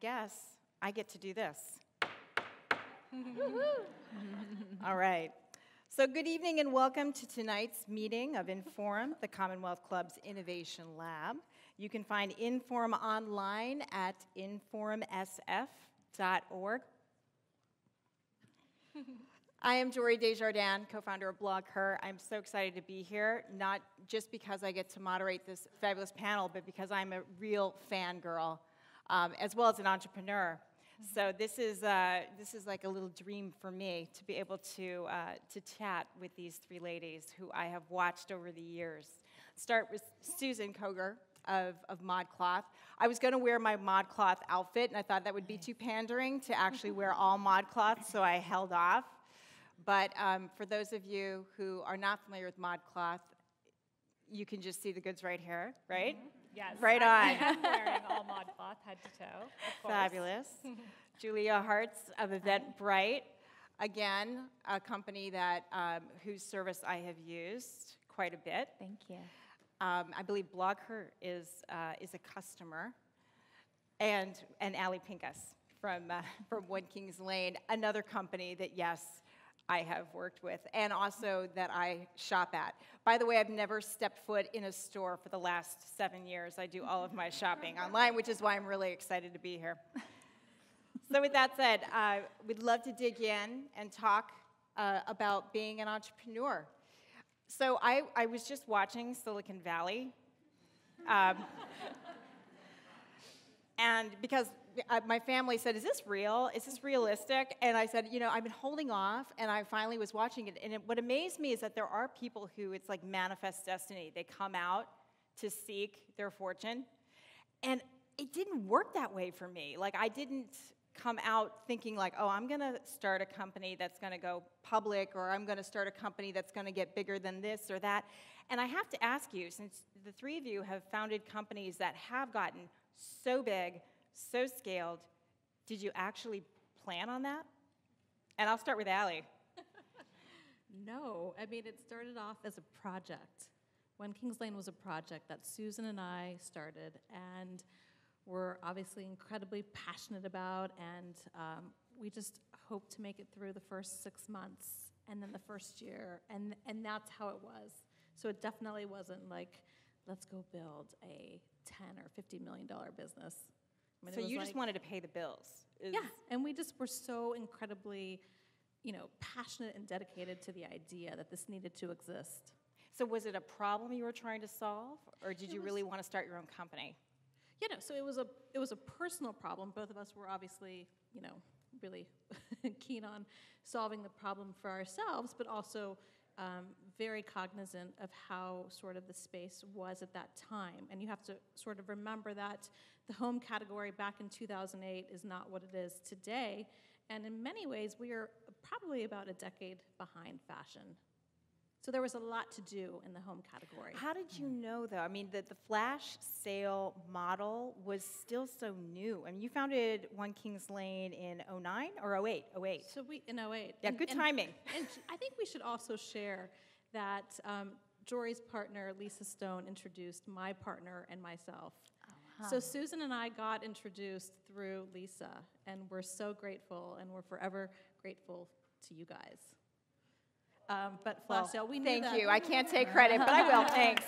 guess I get to do this. All right. So good evening and welcome to tonight's meeting of Inforum, the Commonwealth Club's Innovation Lab. You can find Inforum online at inforumsf.org. I am Jory Desjardins, co-founder of BlogHer. I'm so excited to be here, not just because I get to moderate this fabulous panel, but because I'm a real fangirl, as well as an entrepreneur. So this is like a little dream for me to be able to chat with these three ladies who I have watched over the years. Start with Susan Koger of ModCloth. I was going to wear my ModCloth outfit, and I thought that would be too pandering to actually wear all ModCloth, so I held off. But for those of you who are not familiar with ModCloth, you can just see the goods right here, right? Mm-hmm. Yes. Right on. I am wearing all ModCloth head to toe, of course. Fabulous. Julia Hartz of Eventbrite. Again, a company that whose service I have used quite a bit. Thank you. I believe BlogHer is a customer, and Ali Pincus from One Kings Lane, another company that yes, I have worked with, and also that I shop at. By the way, I've never stepped foot in a store for the last 7 years. I do all of my shopping online, which is why I'm really excited to be here. So with that said, we'd love to dig in and talk about being an entrepreneur. So I was just watching Silicon Valley, and because my family said, is this real? Is this realistic? And I said, you know, I've been holding off, and I finally was watching it. And what amazed me is that there are people who it's like manifest destiny. They come out to seek their fortune. And it didn't work that way for me. Like, I didn't come out thinking like, oh, I'm going to start a company that's going to go public, or I'm going to start a company that's going to get bigger than this or that. And I have to ask you, since the three of you have founded companies that have gotten so big, so scaled, did you actually plan on that? And I'll start with Ali. No, I mean, it started off as a project. One Kings Lane was a project that Susan and I started, and we're obviously incredibly passionate about, and we just hope to make it through the first 6 months, and then the first year, and that's how it was. So it definitely wasn't like, let's go build a $10 or $50 million business. I mean, so you just wanted to pay the bills. Yeah, and we just were so incredibly, passionate and dedicated to the idea that this needed to exist. So was it a problem you were trying to solve, or did you really want to start your own company? So it was a personal problem. Both of us were obviously, really keen on solving the problem for ourselves, but also very cognizant of how sort of the space was at that time. And you have to sort of remember that the home category back in 2008 is not what it is today. And in many ways, we are probably about a decade behind fashion. So there was a lot to do in the home category. How did you know, though? I mean, the flash sale model was still so new. I mean, you founded One Kings Lane in 09 or 08? 08. So in 08. Yeah, good timing. And I think we should also share that Jory's partner, Lisa Stone, introduced my partner and myself. Oh, wow. So Susan and I got introduced through Lisa, and we're so grateful, and we're forever grateful to you guys. But flash sale, we knew that. Thank you. I can't take credit, but I will. Thanks.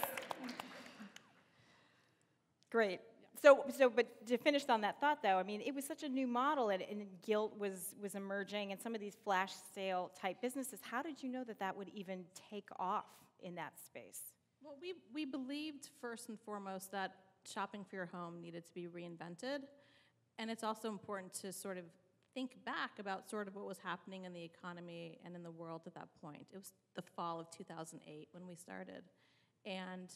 Great. But to finish on that thought, though, I mean, it was such a new model, and Gilt was emerging, and some of these flash sale type businesses. How did you know that would even take off in that space? Well, we believed first and foremost that shopping for your home needed to be reinvented, and it's also important to sort of think back about sort of what was happening in the economy and in the world at that point. It was the fall of 2008 when we started, and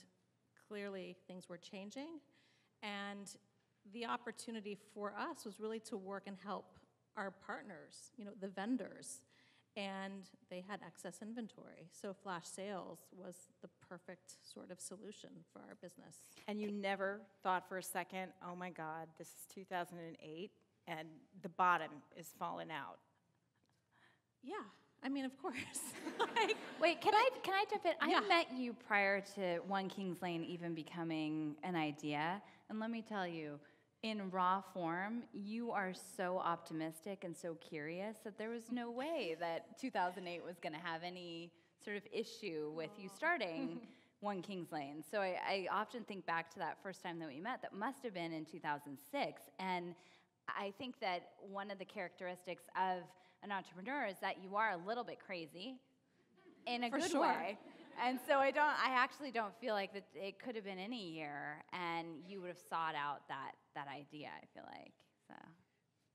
clearly things were changing, and the opportunity for us was really to work and help our partners, the vendors, and they had excess inventory. So flash sales was the perfect sort of solution for our business. And you never thought for a second, oh my God, this is 2008, and the bottom is falling out. Yeah, I mean, of course. Wait, can I jump in? Yeah. I met you prior to One Kings Lane even becoming an idea, and let me tell you, in raw form, you are so optimistic and so curious that there was no way that 2008 was going to have any sort of issue with you starting One Kings Lane. So I often think back to that first time that we met. That must have been in 2006. And I think that one of the characteristics of an entrepreneur is that you are a little bit crazy in a For good sure. way. And so I actually don't feel like that it could have been any year and you would have sought out that idea, I feel like. So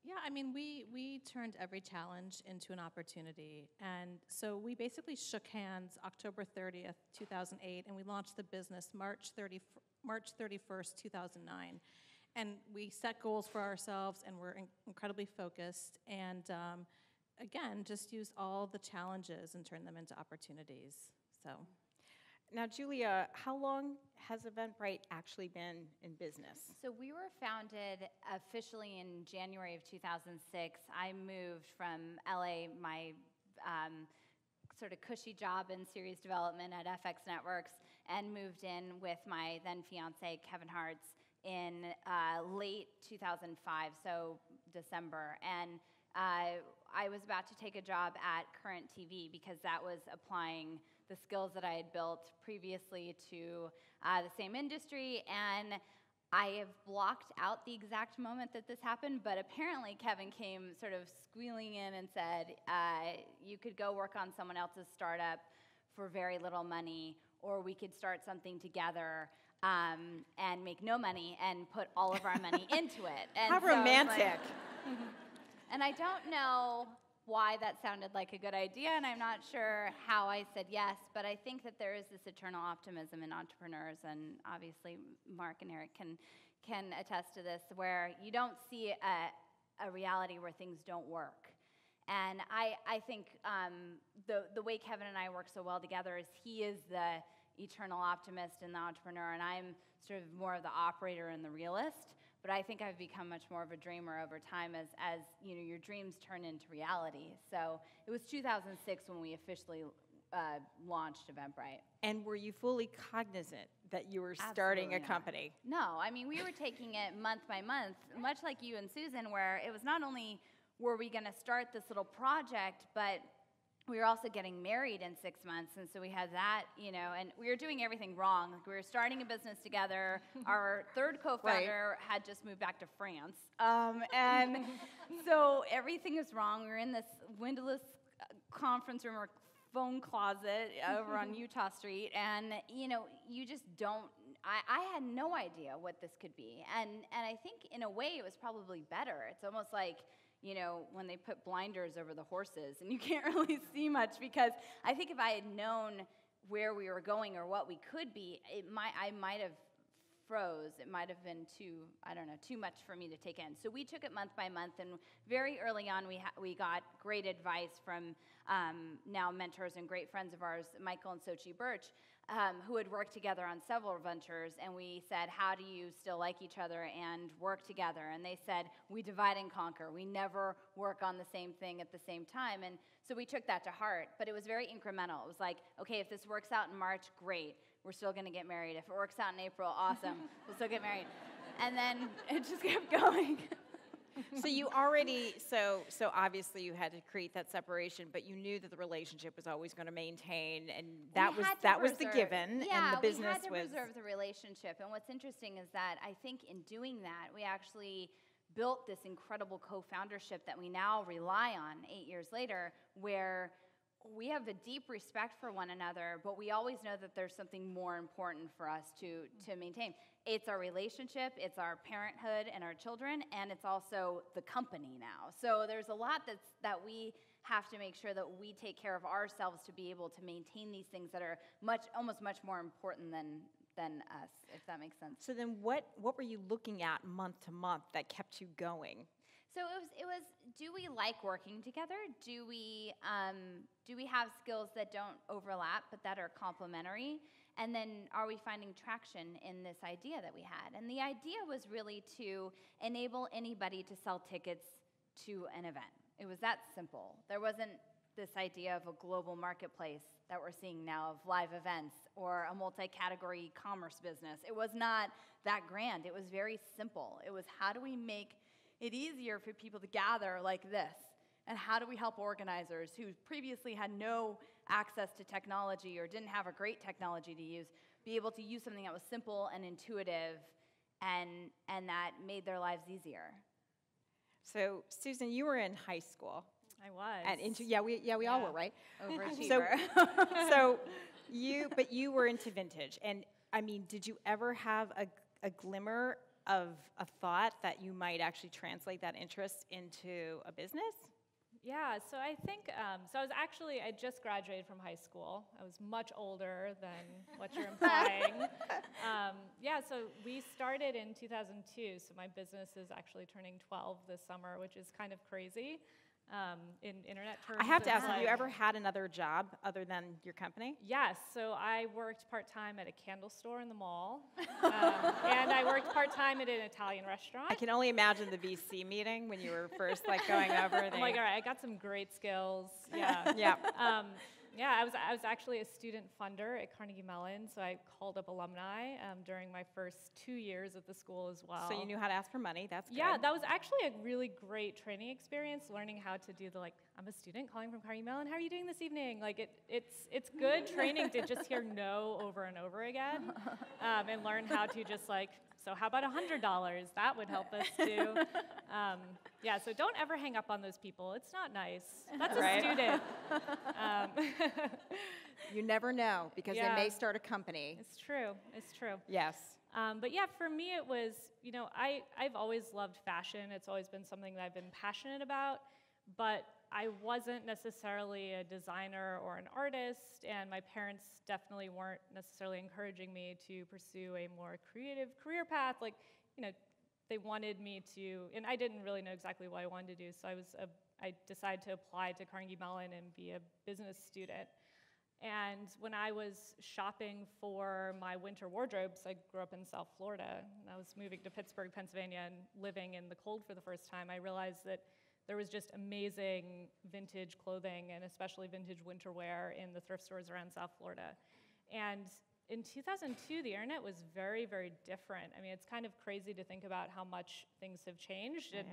Yeah, I mean, we turned every challenge into an opportunity. And so we basically shook hands October 30th, 2008, and we launched the business March 31st, 2009. And we set goals for ourselves, and we're incredibly focused. And again, just use all the challenges and turn them into opportunities. So. Now, Julia, how long has Eventbrite actually been in business? So we were founded officially in January of 2006. I moved from LA, my sort of cushy job in series development at FX Networks, and moved in with my then fiance, Kevin Hartz, in late 2005, so December. And I was about to take a job at Current TV because that was applying the skills that I had built previously to the same industry, and I have blocked out the exact moment that this happened, but apparently Kevin came sort of squealing in and said, you could go work on someone else's startup for very little money, or we could start something together and make no money and put all of our money into it. And How so I was romantic. like, and I don't know why that sounded like a good idea, and I'm not sure how I said yes, but I think that there is this eternal optimism in entrepreneurs, and obviously Mark and Eric can attest to this, where you don't see a reality where things don't work. And I think the way Kevin and I work so well together is he is the eternal optimist and the entrepreneur, and I'm sort of more of the operator and the realist. But I think I've become much more of a dreamer over time as you know, your dreams turn into reality. So it was 2006 when we officially launched Eventbrite. And were you fully cognizant that you were starting Absolutely a not. company? No, I mean, we were taking it month by month, much like you and Susan, where it was not only were we going to start this little project, but we were also getting married in 6 months, and so we had that, you know, and we were doing everything wrong. Like, we were starting a business together. Our third co-founder had just moved back to France, and so everything was wrong. We were in this windowless conference room or phone closet over on Utah Street, and, you know, you just don't, I had no idea what this could be, and I think in a way it was probably better. It's almost like, you know, when they put blinders over the horses and you can't really see much, because I think if I had known where we were going or what we could be, I might have froze. It might have been too much for me to take in. So we took it month by month, and very early on we got great advice from now mentors and great friends of ours, Michael and Sochi Birch, who had worked together on several ventures, and we said, how do you still like each other and work together? And they said, we divide and conquer. We never work on the same thing at the same time. And so we took that to heart, but it was very incremental. It was like, okay, if this works out in March, great. We're still going to get married. If it works out in April, awesome. We'll still get married. And then it just kept going. So you already, so obviously you had to create that separation, but you knew that the relationship was always going to maintain, and that was the given, and the business we had to was. preserve the relationship. And what's interesting is that I think in doing that, we actually built this incredible co-foundership that we now rely on 8 years later, where we have a deep respect for one another, but we always know that there's something more important for us to maintain. It's our relationship, it's our parenthood and our children, and it's also the company now. So there's a lot that we have to make sure that we take care of ourselves to be able to maintain these things that are almost much more important than us, if that makes sense. So then what were you looking at month to month that kept you going? So it was, do we like working together? Do we have skills that don't overlap but that are complementary? And then are we finding traction in this idea that we had? And the idea was really to enable anybody to sell tickets to an event. It was that simple. There wasn't this idea of a global marketplace that we're seeing now of live events or a multi-category commerce business. It was not that grand. It was very simple. It was, how do we make it easier for people to gather like this? And how do we help organizers who previously had no access to technology or didn't have a great technology to use, be able to use something that was simple and intuitive and that made their lives easier? So, Susan, you were in high school. I was. And we all were, right? Overachiever. So you were into vintage. And I mean, did you ever have a glimmer of a thought that you might actually translate that interest into a business? Yeah, so I think, I just graduated from high school. I was much older than what you're implying. So we started in 2002, so my business is actually turning 12 this summer, which is kind of crazy in internet terms. I have to it's ask, have you ever had another job other than your company? Yes, so I worked part-time at a candle store in the mall, and I worked part-time at an Italian restaurant. I can only imagine the VC meeting when you were first going over. I'm like, all right, I got some great skills. Yeah. Yeah. I was actually a student funder at Carnegie Mellon, so I called up alumni during my first 2 years at the school as well. So you knew how to ask for money. That's good. Yeah, that was actually a really great training experience, learning how to do I'm a student calling from Carnegie Mellon. How are you doing this evening? It's good training to just hear no over and over again, and learn how to just so how about $100? That would help us too. So don't ever hang up on those people. It's not nice. That's a student. You never know, because they may start a company. It's true. It's true. Yes. For me it was, I've always loved fashion. It's always been something that I've been passionate about, but I wasn't necessarily a designer or an artist, and my parents definitely weren't necessarily encouraging me to pursue a more creative career path. They wanted me to, and I didn't really know exactly what I wanted to do, so I decided to apply to Carnegie Mellon and be a business student. And when I was shopping for my winter wardrobes, I grew up in South Florida, and I was moving to Pittsburgh, Pennsylvania, and living in the cold for the first time, I realized that there was just amazing vintage clothing, and especially vintage winter wear in the thrift stores around South Florida. And in 2002, the internet was very, very different. I mean, it's kind of crazy to think about how much things have changed. And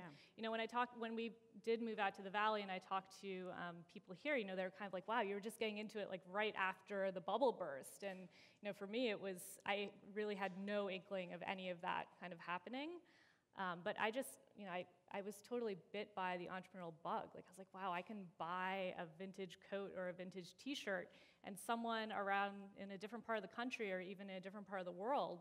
when we did move out to the Valley, and I talked to people here, they were kind of like, "Wow, you were just getting into it right after the bubble burst." And for me, I really had no inkling of any of that kind of happening. But I just, I was totally bit by the entrepreneurial bug. I was like, wow, I can buy a vintage coat or a vintage T-shirt, and someone around in a different part of the country or even in a different part of the world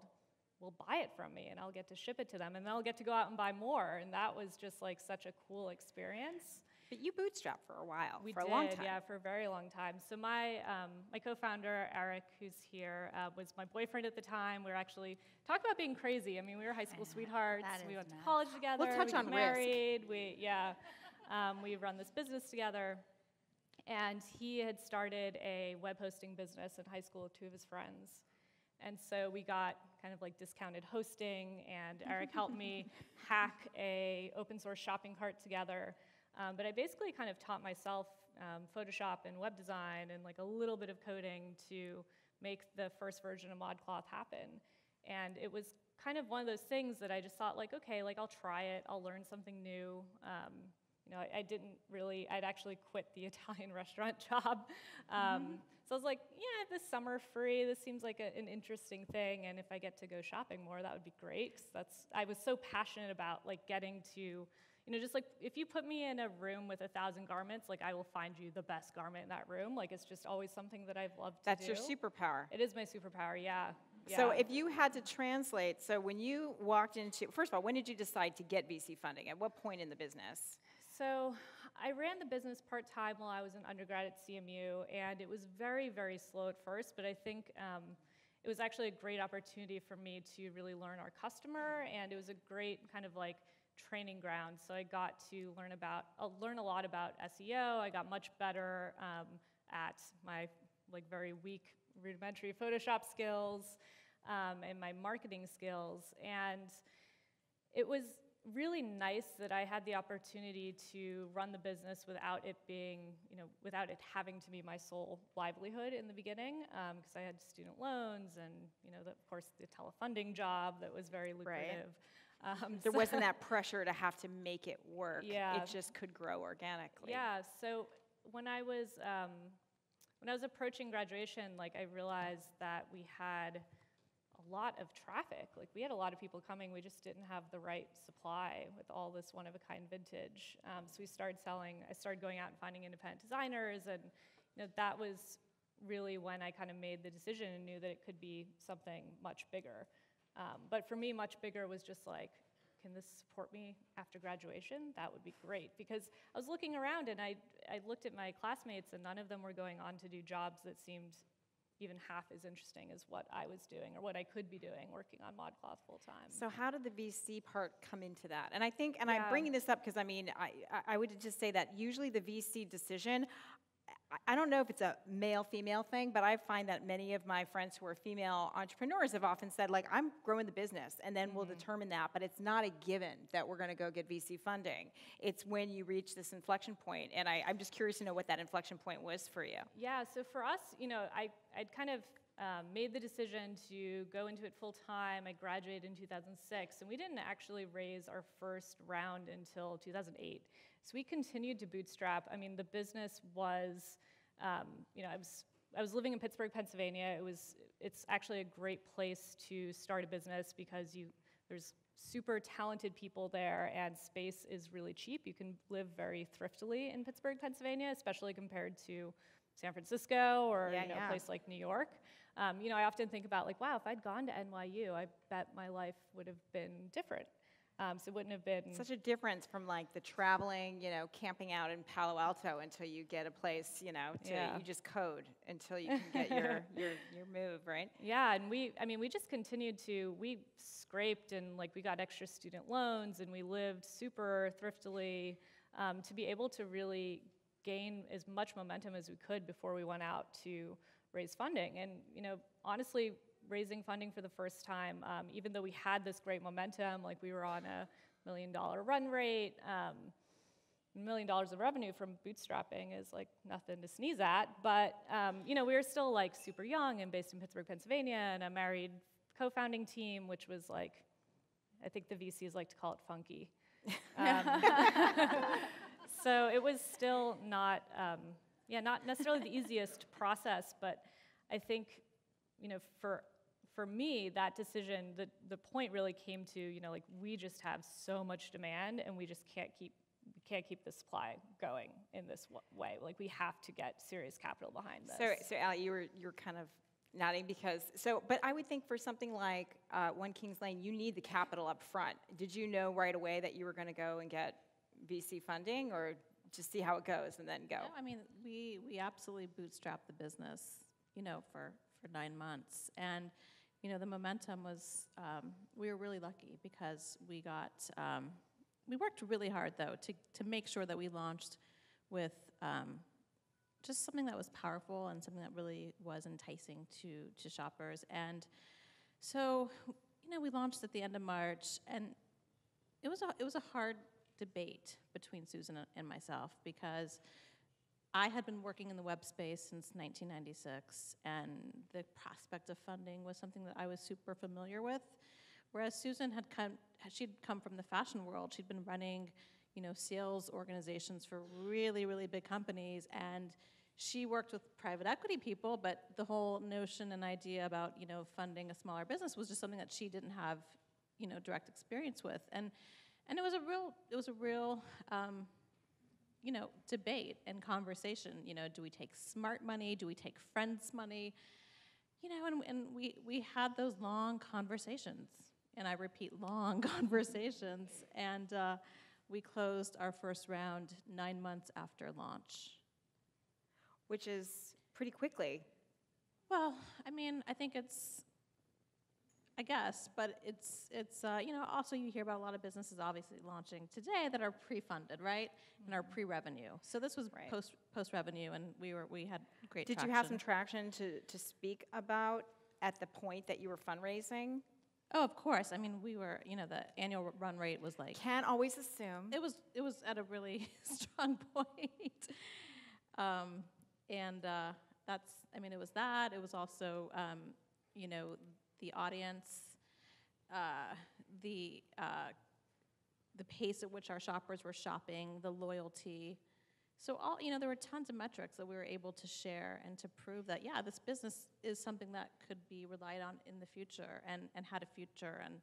will buy it from me, and I'll get to ship it to them, and they'll get to go out and buy more. And that was just such a cool experience. But you bootstrapped for a while, We for did, a long time. yeah, for a very long time. So my co-founder, Eric, who's here, was my boyfriend at the time. We were actually, talk about being crazy. I mean, we were high school sweethearts. We went to college together. Let's touch we got on married. We run this business together. And he had started a web hosting business in high school with two of his friends. And so we got kind of discounted hosting, and Eric helped me hack a open source shopping cart together. But I basically kind of taught myself Photoshop and web design and a little bit of coding to make the first version of ModCloth happen. And it was kind of one of those things that I just thought okay, I'll try it, I'll learn something new. I didn't really, I'd actually quit the Italian restaurant job. So I was like, this summer free, this seems like an interesting thing, and if I get to go shopping more, that would be great, because I was so passionate about getting to, if you put me in a room with 1,000 garments, I will find you the best garment in that room. It's just always something that I've loved to do. That's your superpower. It is my superpower, yeah. So if you had to translate, so when you walked into, first of all, when did you decide to get VC funding? At what point in the business? So I ran the business part-time while I was an undergrad at CMU, and it was very, very slow at first, but I think it was actually a great opportunity for me to really learn our customer, and it was a great kind of training ground. So I got to learn a lot about SEO. I got much better at my very weak rudimentary Photoshop skills and my marketing skills. And it was really nice that I had the opportunity to run the business without it being, without it having to be my sole livelihood in the beginning, because I had student loans and, of course, the telefunding job that was very lucrative. There wasn't that pressure to have to make it work. Yeah. It just could grow organically. Yeah. So when I was approaching graduation, like I realized that we had a lot of traffic. Like we had a lot of people coming. We just didn't have the right supply with all this one-of-a-kind vintage. So I started going out and finding independent designers, and that was really when I kind of made the decision and knew that it could be something much bigger. But for me, much bigger was just like, can this support me after graduation? That would be great. Because I was looking around and I looked at my classmates and none of them were going on to do jobs that seemed even half as interesting as what I was doing or what I could be doing working on ModCloth full time. So how did the VC part come into that? And I think, and I'm bringing this up because I would just say that usually the VC decision, I don't know if it's a male-female thing, but I find that many of my friends who are female entrepreneurs have often said, like, I'm growing the business, and then we'll determine that, but it's not a given that we're going to go get VC funding. It's when you reach this inflection point, and I'm just curious to know what that inflection point was for you. Yeah, so for us, I'd kind of made the decision to go into it full-time. I graduated in 2006, and we didn't actually raise our first round until 2008. So we continued to bootstrap. I mean, the business was, I was living in Pittsburgh, Pennsylvania. It's actually a great place to start a business because there's super talented people there, and space is really cheap. You can live very thriftily in Pittsburgh, Pennsylvania, especially compared to San Francisco or a place like New York. I often think about like, wow, if I'd gone to NYU, I bet my life would have been different. So it wouldn't have been such a difference from like the traveling, camping out in Palo Alto until you get a place, you just code until you can get your move, right? Yeah, and we just continued we scraped and like we got extra student loans and we lived super thriftily to be able to really gain as much momentum as we could before we went out to raise funding. And honestly, raising funding for the first time, even though we had this great momentum, like we were on a $1 million run rate, $1 million of revenue from bootstrapping is like nothing to sneeze at, but we were still like super young and based in Pittsburgh, Pennsylvania, and a married co-founding team, which was like, I think the VCs like to call it funky. So it was still not necessarily the easiest process, but I think, for me, that decision, the point really came to, like we just have so much demand and we just can't keep the supply going in this way. Like we have to get serious capital behind this. So Allie, you're kind of nodding but I would think for something like One Kings Lane, you need the capital up front. Did you know right away that you were going to go and get VC funding, or just see how it goes and then go? No, I mean, we absolutely bootstrapped the business, for 9 months. And, the momentum was, we were really lucky because we worked really hard, though, to make sure that we launched with just something that was powerful and something that really was enticing to shoppers. And so, we launched at the end of March, and it was a hard debate between Susan and myself because I had been working in the web space since 1996, and the prospect of funding was something that I was super familiar with, whereas Susan she'd come from the fashion world. She'd been running, sales organizations for really, really big companies, and she worked with private equity people, but the whole notion and idea about, funding a smaller business was just something that she didn't have, direct experience with. And it was a real debate and conversation. Do we take smart money? Do we take friends' money? And we had those long conversations, and I repeat, long conversations, and we closed our first round 9 months after launch. Which is pretty quickly. Well, I think but it's also you hear about a lot of businesses obviously launching today that are pre-funded, right, and are pre-revenue. So this was post-revenue, and we had great traction. Did you have some traction to speak about at the point that you were fundraising? Oh, of course. I mean, we were, the annual run rate was like, Can't always assume. it was at a really strong point. And it was that. It was also, the audience, the pace at which our shoppers were shopping, the loyalty. So there were tons of metrics that we were able to share and to prove that, yeah, this business is something that could be relied on in the future and had a future. And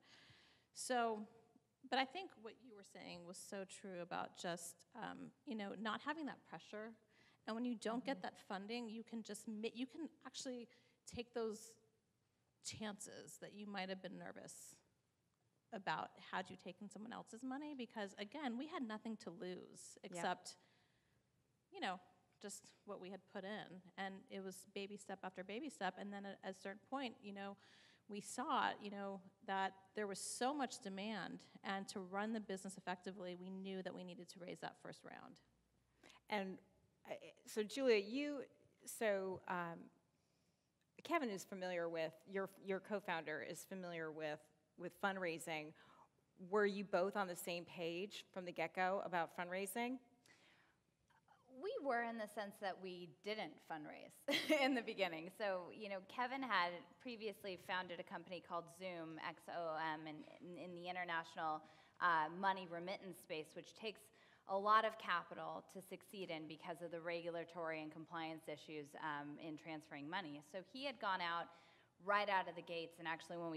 so, but I think what you were saying was so true about just, not having that pressure. And when you don't get that funding, you can actually take those chances that you might have been nervous about had you taken someone else's money, because again, we had nothing to lose except just what we had put in, and it was baby step after baby step. And then at a certain point, we saw that there was so much demand, and to run the business effectively, we knew that we needed to raise that first round. And so Julia, Kevin is familiar with, your co-founder is familiar with fundraising. Were you both on the same page from the get-go about fundraising? We were, in the sense that we didn't fundraise in the beginning. So, Kevin had previously founded a company called Xoom, XOM, in the international money remittance space, which takes a lot of capital to succeed in because of the regulatory and compliance issues in transferring money. So he had gone out right out of the gates, and actually when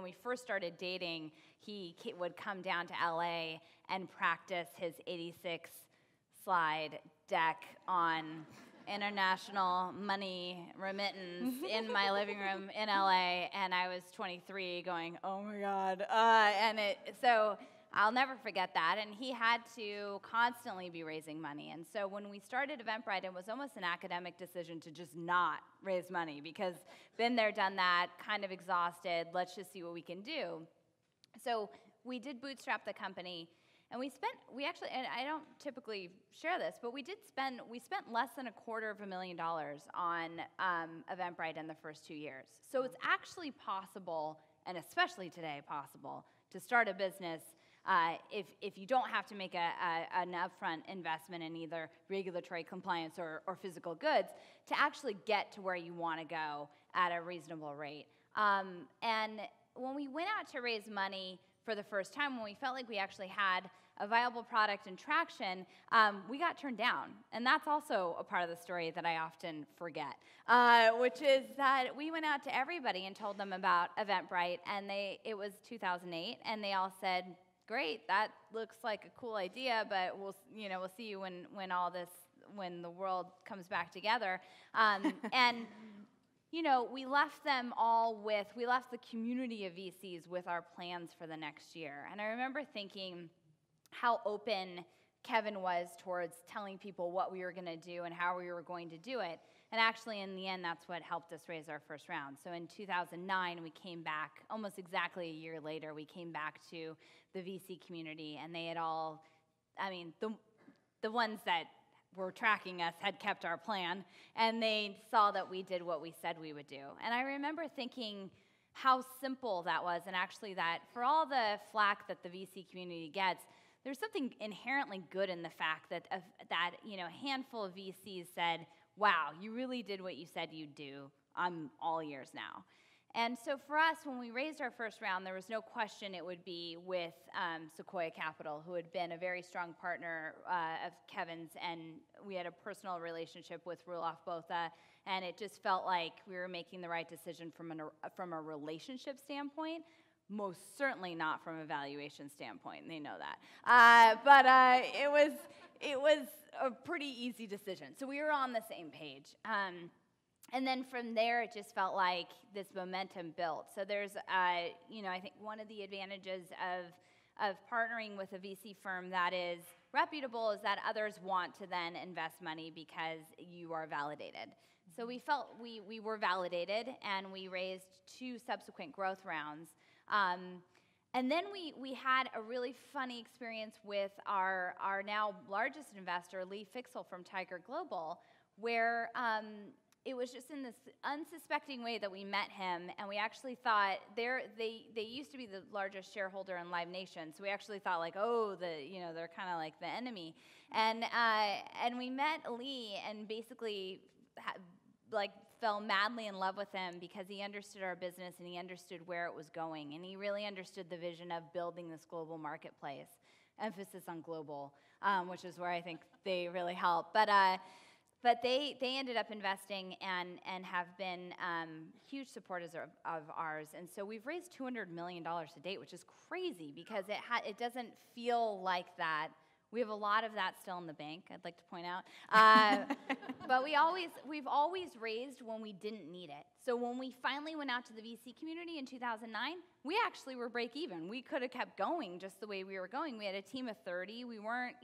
we first started dating, he would come down to LA and practice his 86 slide deck on international money remittance in my living room in LA, and I was 23 going, oh my God. So I'll never forget that, and he had to constantly be raising money. And so when we started Eventbrite, it was almost an academic decision to just not raise money, because been there, done that, kind of exhausted, let's just see what we can do. So we did bootstrap the company. And we actually, and I don't typically share this, but we spent less than $250,000 on Eventbrite in the first 2 years. So it's actually possible, and especially today possible, to start a business if you don't have to make an upfront investment in either regulatory compliance or physical goods, to actually get to where you want to go at a reasonable rate. And when we went out to raise money for the first time, when we felt like we actually had a viable product and traction, we got turned down. And that's also a part of the story that I often forget, which is that we went out to everybody and told them about Eventbrite, and it was 2008, and they all said, great, that looks like a cool idea, but we'll see you when the world comes back together. And we left the community of VCs with our plans for the next year. And I remember thinking how open Kevin was towards telling people what we were going to do and how we were going to do it. And actually, in the end, that's what helped us raise our first round. So in 2009, we came back, almost exactly a year later, we came back to the VC community, and they had all, the ones that were tracking us had kept our plan, and they saw that we did what we said we would do. And I remember thinking how simple that was, and actually that for all the flack that the VC community gets, there's something inherently good in the fact that a handful of VCs said, wow, you really did what you said you'd do. I'm all ears now. And so for us, when we raised our first round, there was no question it would be with Sequoia Capital, who had been a very strong partner of Kevin's, and we had a personal relationship with Roelof Botha, and it just felt like we were making the right decision from a relationship standpoint. Most certainly not from a valuation standpoint, and they know that. But it was a pretty easy decision. So we were on the same page. And then from there, it just felt like this momentum built. So there's, I think one of the advantages of partnering with a VC firm that is reputable is that others want to then invest money because you are validated. So we felt we were validated, and we raised 2 subsequent growth rounds. And then we had a really funny experience with our now largest investor, Lee Fixel from Tiger Global, where it was just in this unsuspecting way that we met him, and we actually thought they used to be the largest shareholder in Live Nation, so we actually thought like, oh, they're kind of like the enemy, and we met Lee and basically like fell madly in love with him because he understood our business and he understood where it was going, and he really understood the vision of building this global marketplace, emphasis on global, which is where I think they really help, But they ended up investing and have been huge supporters of ours. And so we've raised $200 million to date, which is crazy because it doesn't feel like that. We have a lot of that still in the bank, I'd like to point out. But we've always raised when we didn't need it. So when we finally went out to the VC community in 2009, we actually were break even. We could have kept going just the way we were going. We had a team of 30. We weren't,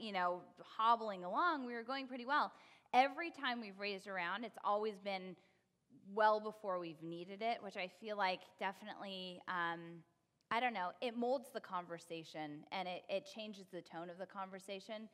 hobbling along. We were going pretty well. Every time we've raised around, it's always been well before we've needed it, which I feel like definitely, I don't know, it molds the conversation and it changes the tone of the conversation.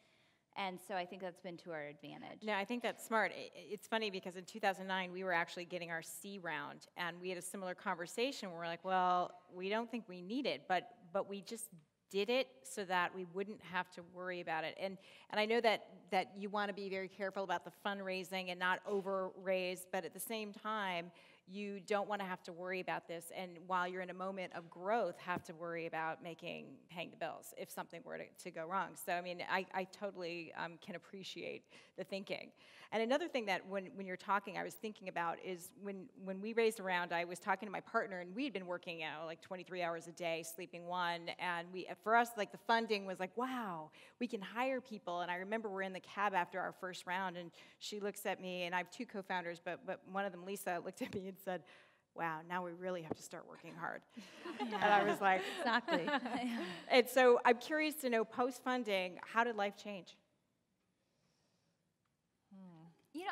And so I think that's been to our advantage. No, I think that's smart. It's funny because in 2009, we were actually getting our C round, and we had a similar conversation where we're like, well, we don't think we need it, but we just did it so that we wouldn't have to worry about it. And I know that you want to be very careful about the fundraising and not over-raise, but at the same time, you don't want to have to worry about this, and while you're in a moment of growth, have to worry about paying the bills if something were to go wrong. So, I mean, I totally can appreciate the thinking. And another thing that when you're talking, I was thinking about is when we raised around, I was talking to my partner, and we had been working, like 23 hours a day, sleeping 1, and for us, like the funding was like, wow, we can hire people. And I remember we're in the cab after our first round, and she looks at me, and I have 2 co-founders, but one of them, Lisa, looked at me and said, wow, now we really have to start working hard. Yeah. And I was like, Exactly. And so I'm curious to know, post-funding, how did life change?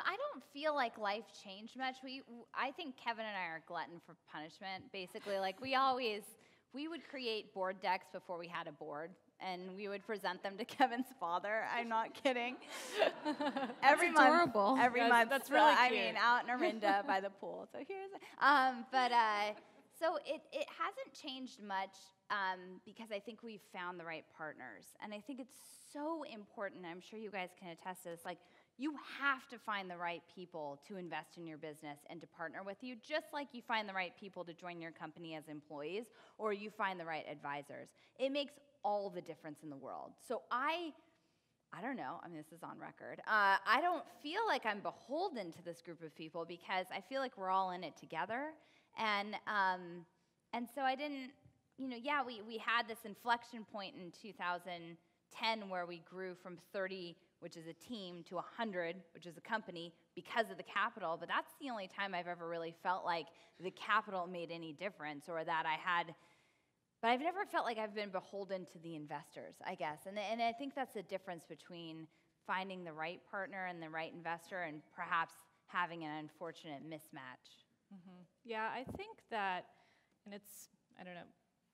I don't feel like life changed much. I think Kevin and I are glutton for punishment. Basically, like we would create board decks before we had a board, and we would present them to Kevin's father. I'm not kidding. Every month. Adorable. Every month. That's really cute. I mean, out in Orinda by the pool. So here's, so it hasn't changed much because I think we've found the right partners, and I think it's so important. I'm sure you guys can attest to this. Like, you have to find the right people to invest in your business and to partner with you, just like you find the right people to join your company as employees, or you find the right advisors. It makes all the difference in the world. So I don't know, I mean, this is on record. I don't feel like I'm beholden to this group of people because I feel like we're all in it together. And so I didn't, we had this inflection point in 2010 where we grew from 30, which is a team, to 100, which is a company, because of the capital. But that's the only time I've ever really felt like the capital made any difference, or that but I've never felt like I've been beholden to the investors, I guess. And I think that's the difference between finding the right partner and the right investor and perhaps having an unfortunate mismatch. Mm-hmm. Yeah, I think that, and it's, I don't know,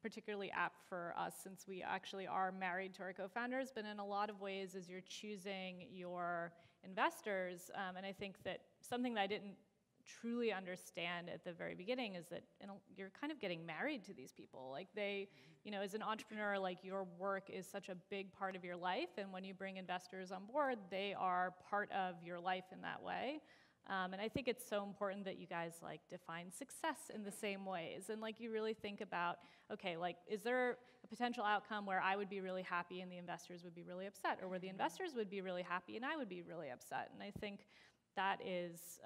particularly apt for us since we actually are married to our co-founders, but in a lot of ways as you're choosing your investors, and I think that something that I didn't truly understand at the very beginning is that you're kind of getting married to these people. Like they, as an entrepreneur, like your work is such a big part of your life, and when you bring investors on board, they are part of your life in that way. And I think it's so important that you guys like define success in the same ways, and like you really think about, okay, like is there a potential outcome where I would be really happy and the investors would be really upset, or where the investors would be really happy and I would be really upset? And I think that is,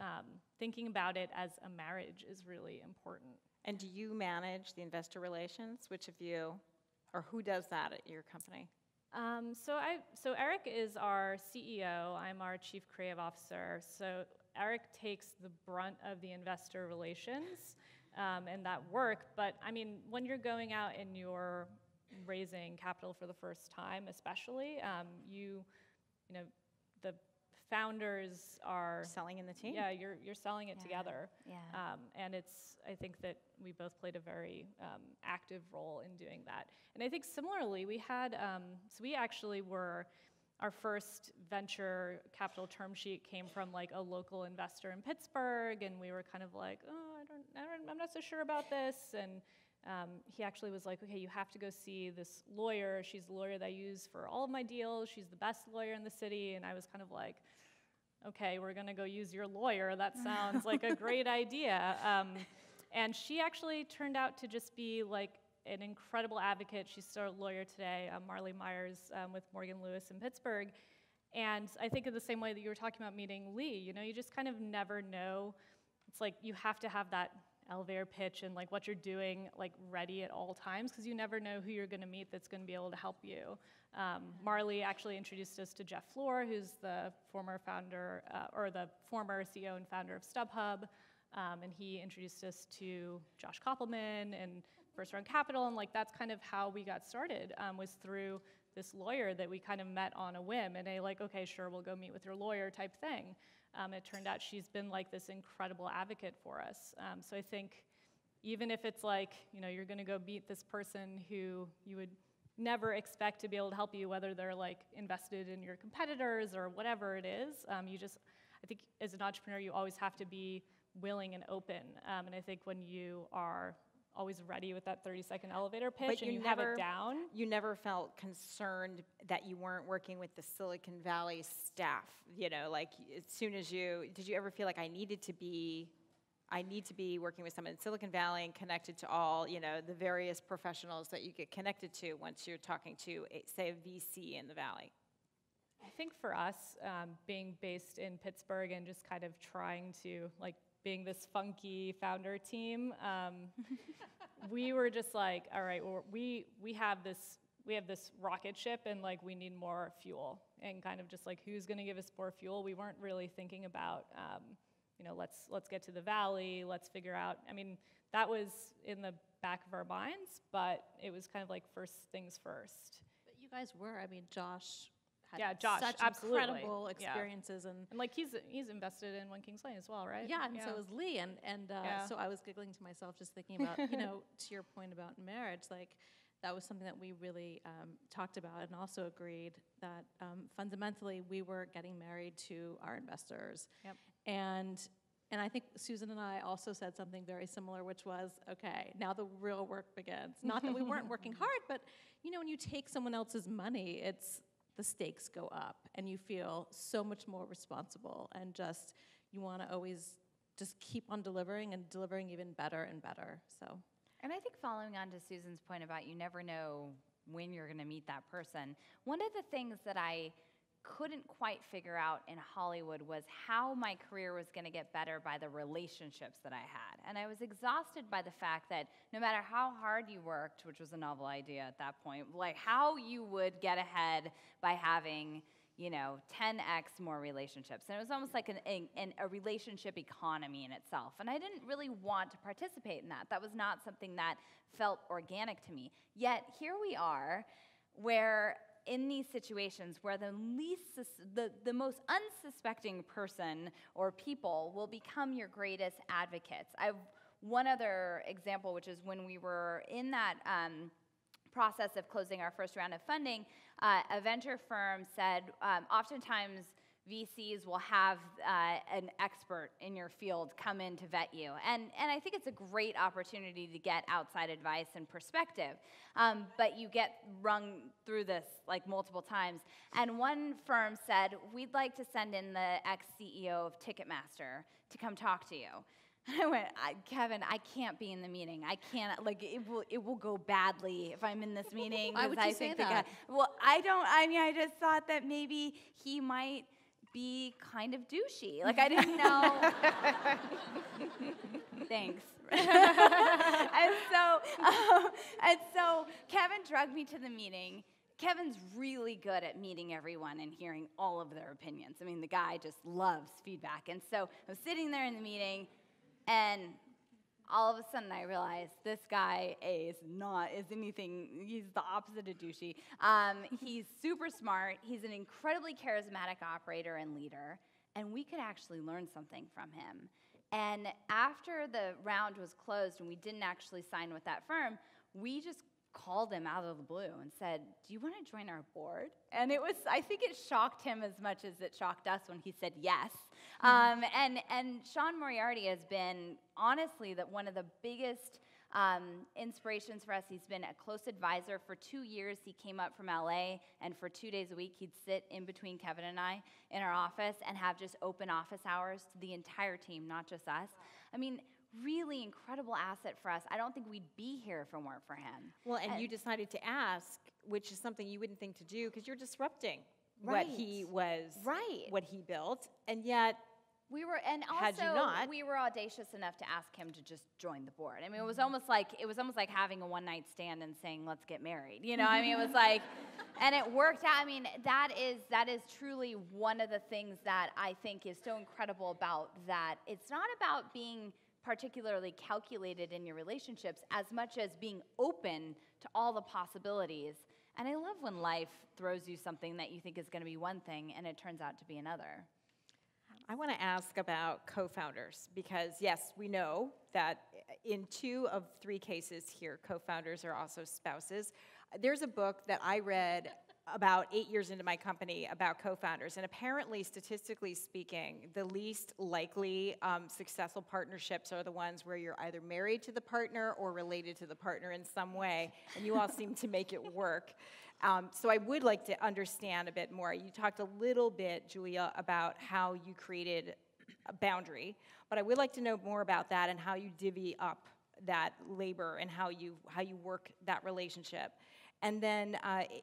thinking about it as a marriage is really important. And do you manage the investor relations? Which of you, or who does that at your company? So Eric is our CEO. I'm our Chief Creative Officer. So Eric takes the brunt of the investor relations and that work. But I mean, when you're going out and you're raising capital for the first time, especially, the founders are selling in the team. Yeah, you're selling it together. Yeah. And I think that we both played a very active role in doing that. And I think similarly, we had, so we actually were our first venture capital term sheet came from like a local investor in Pittsburgh, and we were kind of like, oh, I'm not so sure about this. And he actually was like, okay, you have to go see this lawyer. She's the lawyer that I use for all of my deals. She's the best lawyer in the city. And I was kind of like, okay, we're gonna go use your lawyer. That sounds like a great idea. And she actually turned out to just be like an incredible advocate. She's still a lawyer today, Marley Myers with Morgan Lewis in Pittsburgh. And I think in the same way that you were talking about meeting Lee, you know, you just kind of never know. It's like you have to have that elevator pitch and like what you're doing like ready at all times, because you never know who you're going to meet that's going to be able to help you. Marley actually introduced us to Jeff Floor, who's the former founder or the former CEO and founder of StubHub, and he introduced us to Josh Koppelman and First Round Capital, and like that's kind of how we got started, was through this lawyer that we kind of met on a whim, and they like, okay, sure, we'll go meet with your lawyer type thing. It turned out she's been like this incredible advocate for us. So I think even if it's like, you know, you're gonna go meet this person who you would never expect to be able to help you, whether they're like invested in your competitors or whatever it is, I think as an entrepreneur, you always have to be willing and open. And I think when you are always ready with that 30-second elevator pitch and you have it down. You never felt concerned that you weren't working with the Silicon Valley staff, you know, like as soon as did you ever feel like I need to be working with someone in Silicon Valley and connected to all, you know, the various professionals that you get connected to once you're talking to, say, a VC in the Valley? I think for us, being based in Pittsburgh and just kind of trying to, like, being this funky founder team, we were just like, all right, well, we have this rocket ship, and like we need more fuel, and kind of just like who's going to give us more fuel. We weren't really thinking about, you know, let's get to the Valley, let's figure out. I mean, that was in the back of our minds, but it was kind of like first things first. But you guys were. I mean, Josh had Josh, such absolutely. incredible experiences, and like he's invested in One Kings Lane as well, right? Yeah, and so was Lee, and so I was giggling to myself just thinking about, you know, to your point about marriage, like that was something that we really talked about, and also agreed that fundamentally we were getting married to our investors. Yep. And I think Susan and I also said something very similar, which was, okay, now the real work begins. Not that we weren't working hard, but you know, when you take someone else's money, the stakes go up, and you feel so much more responsible, and just you want to always just keep on delivering and delivering even better and better. So, and I think following on to Susan's point about you never know when you're going to meet that person, one of the things that I couldn't quite figure out in Hollywood was how my career was going to get better by the relationships that I had. And I was exhausted by the fact that no matter how hard you worked, which was a novel idea at that point, like how you would get ahead by having, you know, 10x more relationships. And it was almost like a relationship economy in itself. And I didn't really want to participate in that. That was not something that felt organic to me. Yet here we are, where in these situations where the most unsuspecting person or people will become your greatest advocates. I have one other example, which is when we were in that process of closing our first round of funding, a venture firm said, oftentimes VCs will have an expert in your field come in to vet you. And I think it's a great opportunity to get outside advice and perspective. But you get rung through this like multiple times. And one firm said, we'd like to send in the ex-CEO of Ticketmaster to come talk to you. And I went, Kevin, I can't be in the meeting. I can't, like, it will go badly if I'm in this meeting. Why would you say that? Well, I just thought that maybe he might be kind of douchey. Like, I didn't know. Thanks. and so Kevin drugged me to the meeting. Kevin's really good at meeting everyone and hearing all of their opinions. I mean, the guy just loves feedback. And so I'm sitting there in the meeting, and all of a sudden I realized this guy is anything, he's the opposite of douchey. He's super smart, he's an incredibly charismatic operator and leader, and we could actually learn something from him. And after the round was closed and we didn't actually sign with that firm, we just called him out of the blue and said, "Do you want to join our board?" And I think it shocked him as much as it shocked us when he said yes. And Sean Moriarty has been, honestly, one of the biggest inspirations for us. He's been a close advisor. For 2 years, he came up from LA, and for 2 days a week, he'd sit in between Kevin and I in our office and have just open office hours to the entire team, not just us. I mean, really incredible asset for us. I don't think we'd be here if it weren't for him. Well, and you decided to ask, which is something you wouldn't think to do because you're disrupting Right. what he was, Right. what he built, and yet We were, and Had you also not- we were audacious enough to ask him to just join the board. I mean, it was almost like having a one-night stand and saying, "Let's get married." You know, I mean, it was like, and it worked out. I mean, that is truly one of the things that I think is so incredible about that. It's not about being particularly calculated in your relationships as much as being open to all the possibilities. And I love when life throws you something that you think is going to be one thing and it turns out to be another. I want to ask about co-founders because, yes, we know that in 2 of 3 cases here, co-founders are also spouses. There's a book that I read about 8 years into my company about co-founders, and apparently, statistically speaking, the least likely successful partnerships are the ones where you're either married to the partner or related to the partner in some way, and you all seem to make it work. So I would like to understand a bit more. You talked a little bit, Julia, about how you created a boundary, but I would like to know more about that and how you divvy up that labor and how you work that relationship. And then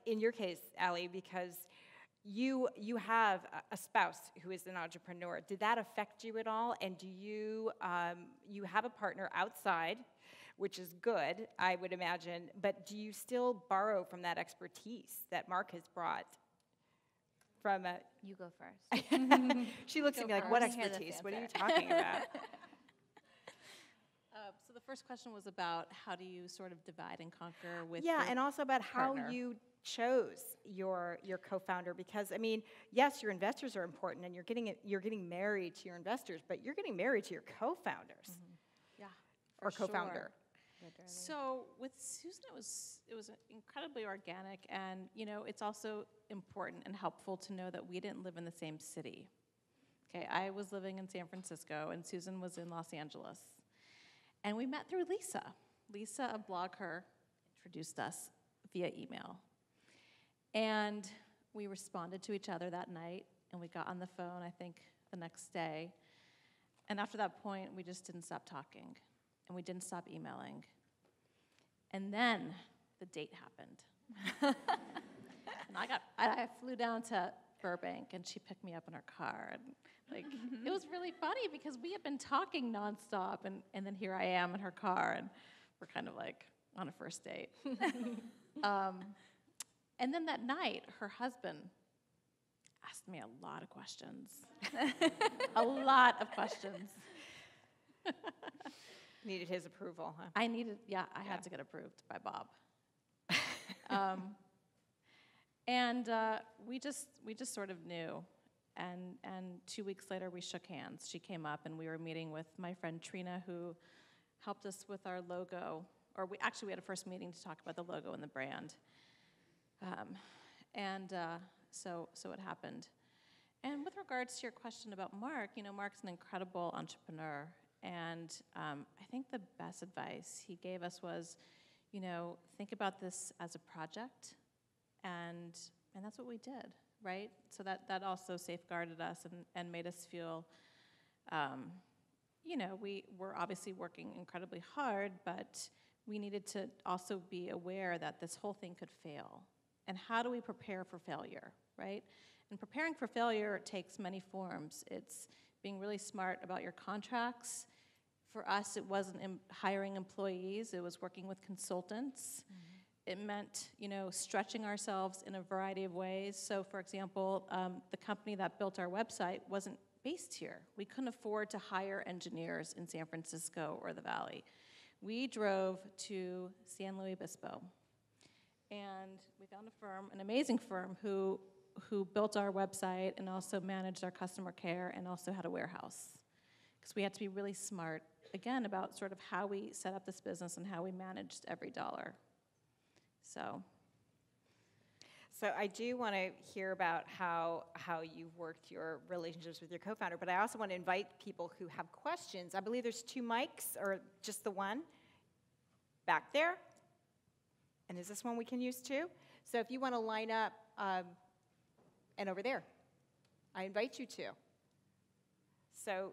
in your case, Allie, because you have a spouse who is an entrepreneur, did that affect you at all? And do you have a partner outside, which is good, I would imagine, but do you still borrow from that expertise that Mark has brought from a... You go first. She looks at me like, first. what Let me hear this expertise? What are you answer." talking about? So the first question was about how do you sort of divide and conquer with Yeah, your and also about how partner. you chose your co-founder, because I mean, yes, your investors are important, and you're getting married to your investors, but you're getting married to your co-founders Yeah, or for co-founder. sure. So with Susan, it was incredibly organic, and it's also important and helpful to know that we didn't live in the same city. Okay, I was living in San Francisco, and Susan was in Los Angeles, and we met through Lisa. Lisa of BlogHer introduced us via email, and we responded to each other that night, and we got on the phone, I think, the next day, and after that point, we just didn't stop talking. And we didn't stop emailing. And then the date happened. And I flew down to Burbank, and she picked me up in her car. And it was really funny because we had been talking nonstop, and then here I am in her car, and we're kind of like on a first date. And then that night, her husband asked me a lot of questions. A lot of questions. Needed his approval, huh? I had to get approved by Bob. And we just sort of knew. And 2 weeks later, we shook hands. She came up, and we were meeting with my friend Trina, who helped us with our logo. Or we had a first meeting to talk about the logo and the brand. So it happened. And with regards to your question about Mark, Mark's an incredible entrepreneur. And I think the best advice he gave us was, think about this as a project, and that's what we did, right? So that also safeguarded us and made us feel, we were obviously working incredibly hard, but we needed to also be aware that this whole thing could fail. And how do we prepare for failure, right? And preparing for failure takes many forms. It's being really smart about your contracts. For us, it wasn't hiring employees, it was working with consultants. Mm-hmm. It meant, stretching ourselves in a variety of ways. So, for example, the company that built our website wasn't based here. We couldn't afford to hire engineers in San Francisco or the Valley. We drove to San Luis Obispo, and we found a firm, an amazing firm, who built our website and also managed our customer care and also had a warehouse. Because we had to be really smart, again, about sort of how we set up this business and how we managed every dollar. So I do want to hear about how you've worked your relationships with your co-founder, but I also want to invite people who have questions. I believe there's 2 mics, or just the one back there. And is this one we can use too? So if you want to line up, and over there, I invite you to. So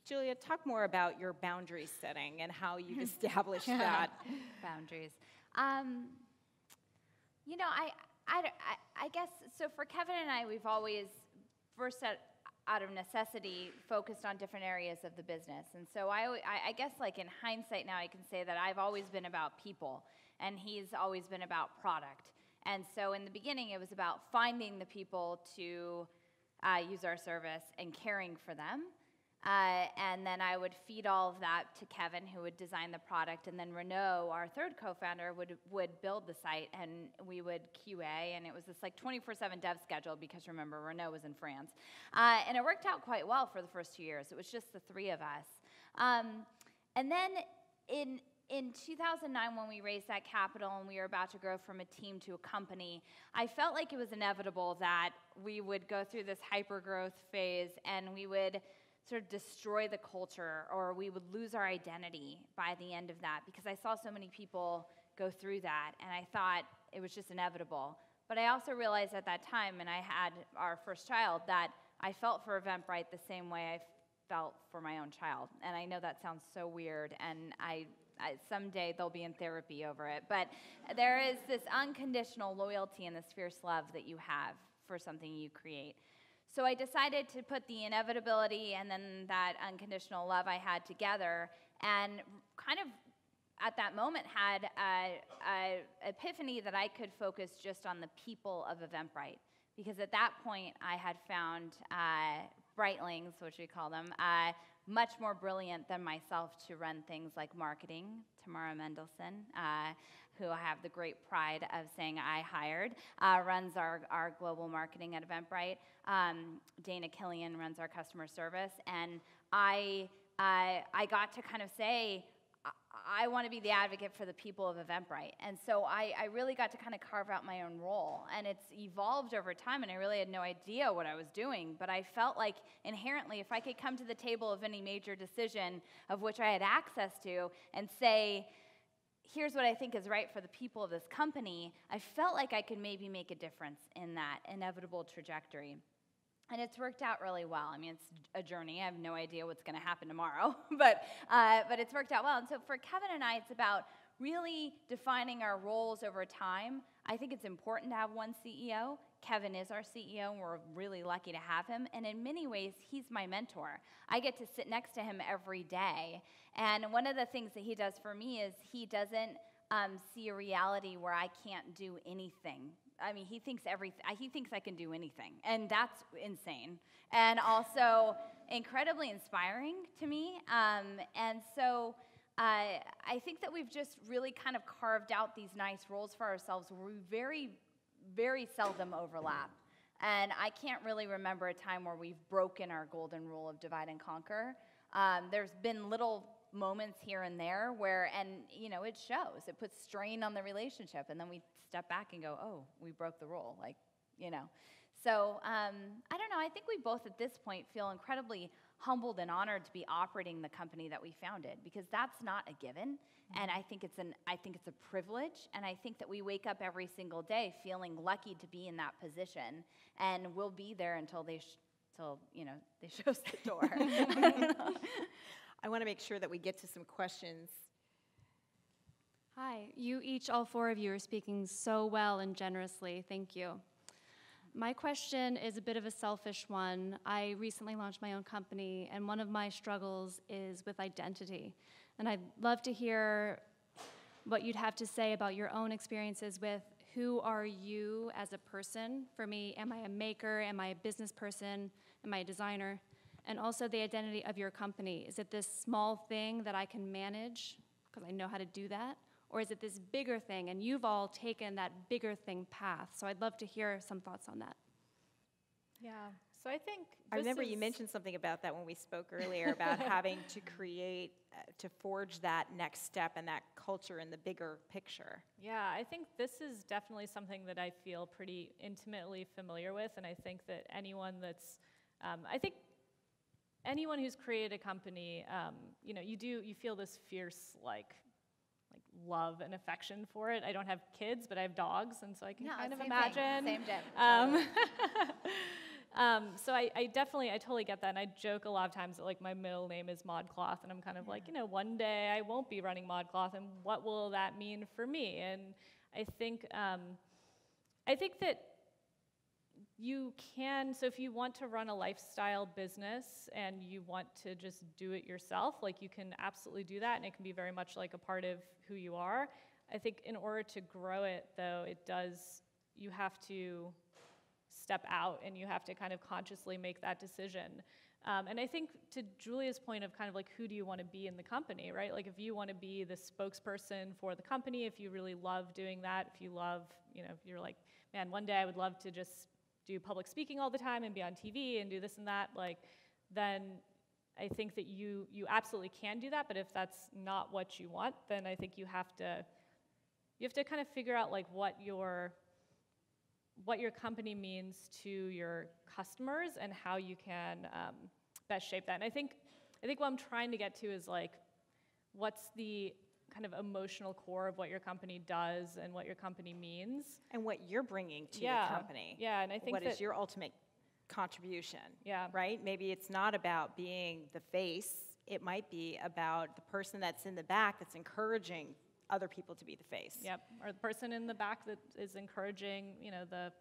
Julia, talk more about your boundary setting and how you've established that. Boundaries. You know, I guess, so for Kevin and I, we've always, first out of necessity, focused on different areas of the business. And so I guess, like, in hindsight now, I can say that I've always been about people, and he's always been about product. And so in the beginning, it was about finding the people to use our service and caring for them. And then I would feed all of that to Kevin, who would design the product, and then Renaud, our third co-founder, would build the site, and we would QA, and it was this like 24/7 dev schedule, because remember, Renaud was in France. And it worked out quite well for the first 2 years. It was just the 3 of us. And then in 2009, when we raised that capital and we were about to grow from a team to a company, I felt like it was inevitable that we would go through this hyper-growth phase, and we would sort of destroy the culture, or we would lose our identity by the end of that, because I saw so many people go through that, and I thought it was just inevitable. But I also realized at that time, and I had our first child, that I felt for Eventbrite the same way I felt for my own child. And I know that sounds so weird, and I someday they'll be in therapy over it, but there is this unconditional loyalty and this fierce love that you have for something you create. So I decided to put the inevitability and then that unconditional love I had together, and kind of at that moment had a epiphany that I could focus just on the people of Eventbrite. Because at that point, I had found Brightlings, which we call them, much more brilliant than myself to run things like marketing. Tamara Mendelson, who I have the great pride of saying I hired, runs our global marketing at Eventbrite. Dana Killian runs our customer service. And I got to kind of say, I want to be the advocate for the people of Eventbrite. And so I really got to kind of carve out my own role. And it's evolved over time, and I really had no idea what I was doing. But I felt like inherently, if I could come to the table of any major decision of which I had access to and say, here's what I think is right for the people of this company, I felt like I could maybe make a difference in that inevitable trajectory. And it's worked out really well. I mean, it's a journey. I have no idea what's going to happen tomorrow, but it's worked out well. And so for Kevin and I, it's about really defining our roles over time. I think it's important to have one CEO. Kevin is our CEO, and we're really lucky to have him. And in many ways, he's my mentor. I get to sit next to him every day. And one of the things that he does for me is he doesn't see a reality where I can't do anything. I mean, he thinks I can do anything, and that's insane, and also incredibly inspiring to me. And so I think that we've just really kind of carved out these nice roles for ourselves where we very, very seldom overlap. And I can't really remember a time where we've broken our golden rule of divide and conquer. There's been little moments here and there where, and you know, it shows. It puts strain on the relationship, and then we step back and go, oh, we broke the rule, like, you know. So I don't know. I think we both at this point feel incredibly humbled and honored to be operating the company that we founded, because that's not a given, and I think it's a privilege, and I think that we wake up every single day feeling lucky to be in that position, and we'll be there until they show us the door. I want to make sure that we get to some questions. Hi, all 4 of you are speaking so well and generously. Thank you. My question is a bit of a selfish one. I recently launched my own company, and one of my struggles is with identity. And I'd love to hear what you'd have to say about your own experiences with who are you as a person. For me, am I a maker? Am I a business person? Am I a designer? And also the identity of your company. Is it this small thing that I can manage because I know how to do that? Or is it this bigger thing, and you've all taken that bigger thing path? So I'd love to hear some thoughts on that. Yeah, So I think I this remember you is- mentioned something about that when we spoke earlier about having to create, to forge that next step and that culture in the bigger picture. Yeah, I think this is definitely something that I feel pretty intimately familiar with, and I think that anyone that's, I think anyone who's created a company, you know, you feel this fierce like love and affection for it. I don't have kids, but I have dogs, and so I can kind of same imagine. Thing. Same Jim. So I totally get that, and I joke a lot of times that like my middle name is ModCloth, and I'm kind of like, you know, one day I won't be running ModCloth, and what will that mean for me? And I think that you can, so if you want to run a lifestyle business and you want to just do it yourself, like you can absolutely do that, and it can be very much like a part of who you are. I think in order to grow it, though, you have to step out and you have to kind of consciously make that decision. And I think to Julia's point of kind of like, who do you want to be in the company, right? Like if you want to be the spokesperson for the company, if you really love doing that, if you love, you know, if you're like, man, one day I would love to just do public speaking all the time and be on TV and do this and that, like, then I think that you absolutely can do that. But if that's not what you want, then I think you have to kind of figure out like what your company means to your customers and how you can best shape that. And I think what I'm trying to get to is like, what's the kind of emotional core of what your company does and what your company means. And what you're bringing to the company. Yeah, and I think what is your ultimate contribution? Yeah. Right? Maybe it's not about being the face. It might be about the person that's in the back that's encouraging other people to be the face. Yep, or the person in the back that is encouraging, you know, the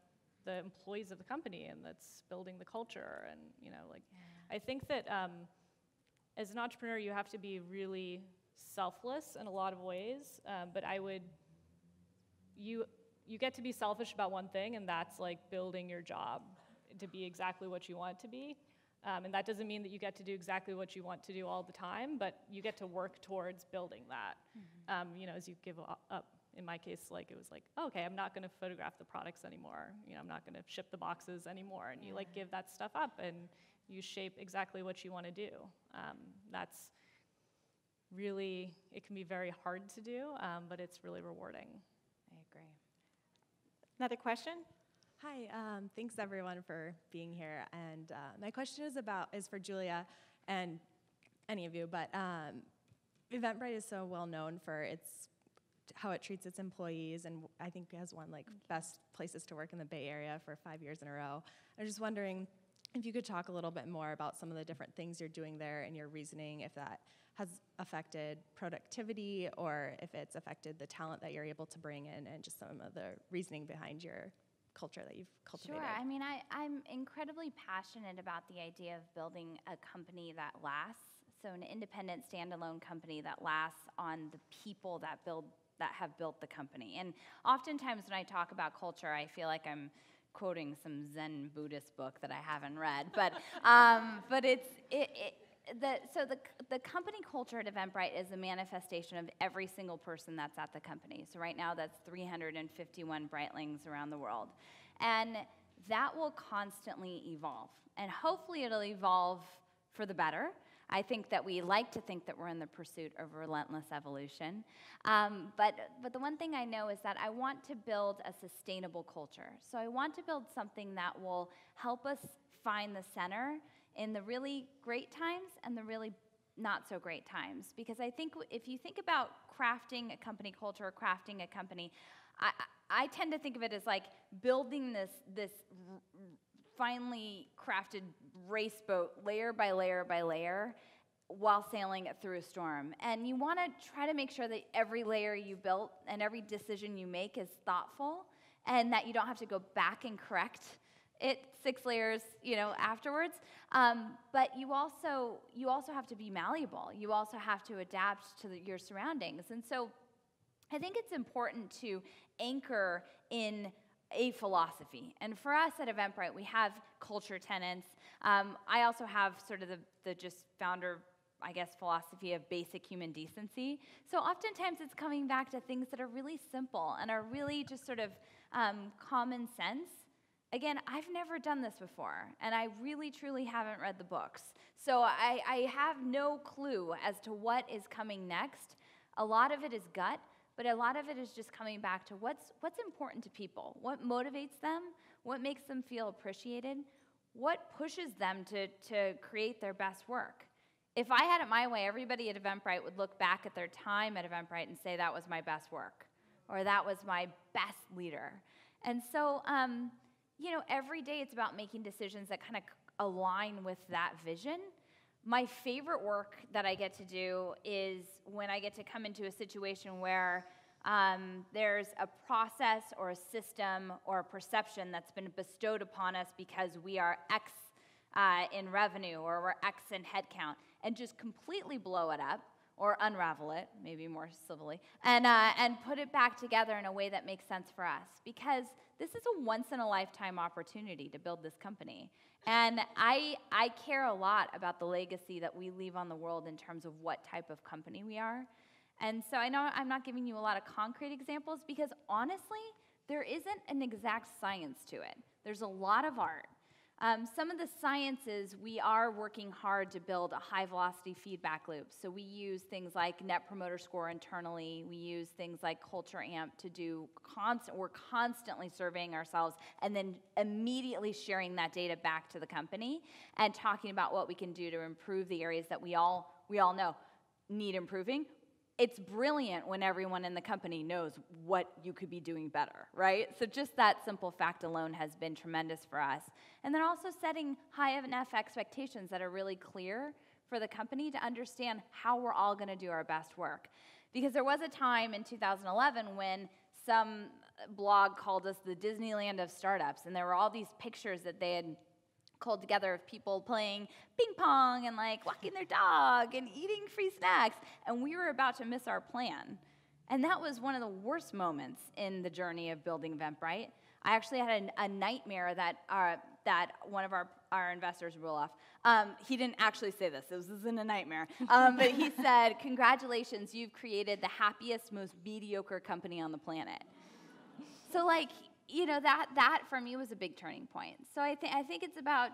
employees of the company and that's building the culture. And, you know, like, I think that as an entrepreneur, you have to be really selfless in a lot of ways, but you get to be selfish about one thing, and that's like building your job to be exactly what you want it to be. And that doesn't mean that you get to do exactly what you want to do all the time, but you get to work towards building that. You know, as you give up. In my case, like it was like, oh, okay, I'm not going to photograph the products anymore. You know, I'm not going to ship the boxes anymore. And you like give that stuff up, and you shape exactly what you want to do. That's really, it can be very hard to do, but it's really rewarding. I agree. Another question? Hi, thanks everyone for being here. And my question is for Julia and any of you, but Eventbrite is so well known for how it treats its employees, and I think has won like best places to work in the Bay Area for 5 years in a row. I was just wondering if you could talk a little bit more about some of the different things you're doing there and your reasoning, if that has affected productivity or if it's affected the talent that you're able to bring in, and just some of the reasoning behind your culture that you've cultivated. Sure. I mean, I'm incredibly passionate about the idea of building a company that lasts. So an independent, standalone company that lasts on the people that have built the company. And oftentimes when I talk about culture, I feel like I'm quoting some Zen Buddhist book that I haven't read. But the company culture at Eventbrite is a manifestation of every single person that's at the company. So right now that's 351 Brightlings around the world. And that will constantly evolve. And hopefully it'll evolve for the better. I think that we like to think that we're in the pursuit of relentless evolution. But the one thing I know is that I want to build a sustainable culture. So I want to build something that will help us find the center in the really great times and the really not so great times. Because I think if you think about crafting a company culture or crafting a company, I tend to think of it as like building this finely crafted race boat layer by layer by layer while sailing it through a storm. And you want to try to make sure that every layer you built and every decision you make is thoughtful, and that you don't have to go back and correct it 6 layers, you know, afterwards. But you also have to be malleable. You also have to adapt to your surroundings. And so I think it's important to anchor in a philosophy. And for us at Eventbrite, we have culture tenets. I also have sort of the just founder, I guess, philosophy of basic human decency. So oftentimes it's coming back to things that are really simple and are really just sort of common sense, again, I've never done this before, and I really, truly haven't read the books. So I have no clue as to what is coming next. A lot of it is gut, but a lot of it is just coming back to what's important to people, what motivates them, what makes them feel appreciated, what pushes them to create their best work. If I had it my way, everybody at Eventbrite would look back at their time at Eventbrite and say that was my best work, or that was my best leader. And so, every day it's about making decisions that kind of align with that vision. My favorite work that I get to do is when I get to come into a situation where there's a process or a system or a perception that's been bestowed upon us because we are X in revenue or we're X in headcount, and just completely blow it up or unravel it, maybe more civilly, and put it back together in a way that makes sense for us. Because this is a once-in-a-lifetime opportunity to build this company. And I care a lot about the legacy that we leave on the world in terms of what type of company we are. And so I know I'm not giving you a lot of concrete examples because honestly, there isn't an exact science to it. There's a lot of art. Some of the sciences, we are working hard to build a high-velocity feedback loop. So we use things like Net Promoter Score internally. We use things like Culture Amp to do we're constantly surveying ourselves and then immediately sharing that data back to the company and talking about what we can do to improve the areas that we all know need improving. It's brilliant when everyone in the company knows what you could be doing better, right? So just that simple fact alone has been tremendous for us. And then also setting high enough expectations that are really clear for the company to understand how we're all going to do our best work. Because there was a time in 2011 when some blog called us the Disneyland of startups, and there were all these pictures that they had called together of people playing ping pong and like walking their dog and eating free snacks, and we were about to miss our plan. And that was one of the worst moments in the journey of building Eventbrite. I actually had a nightmare that one of our investors, Rulof, he didn't actually say this isn't a nightmare, but he said, "Congratulations, you've created the happiest, most mediocre company on the planet." So that for me was a big turning point. So I think it's about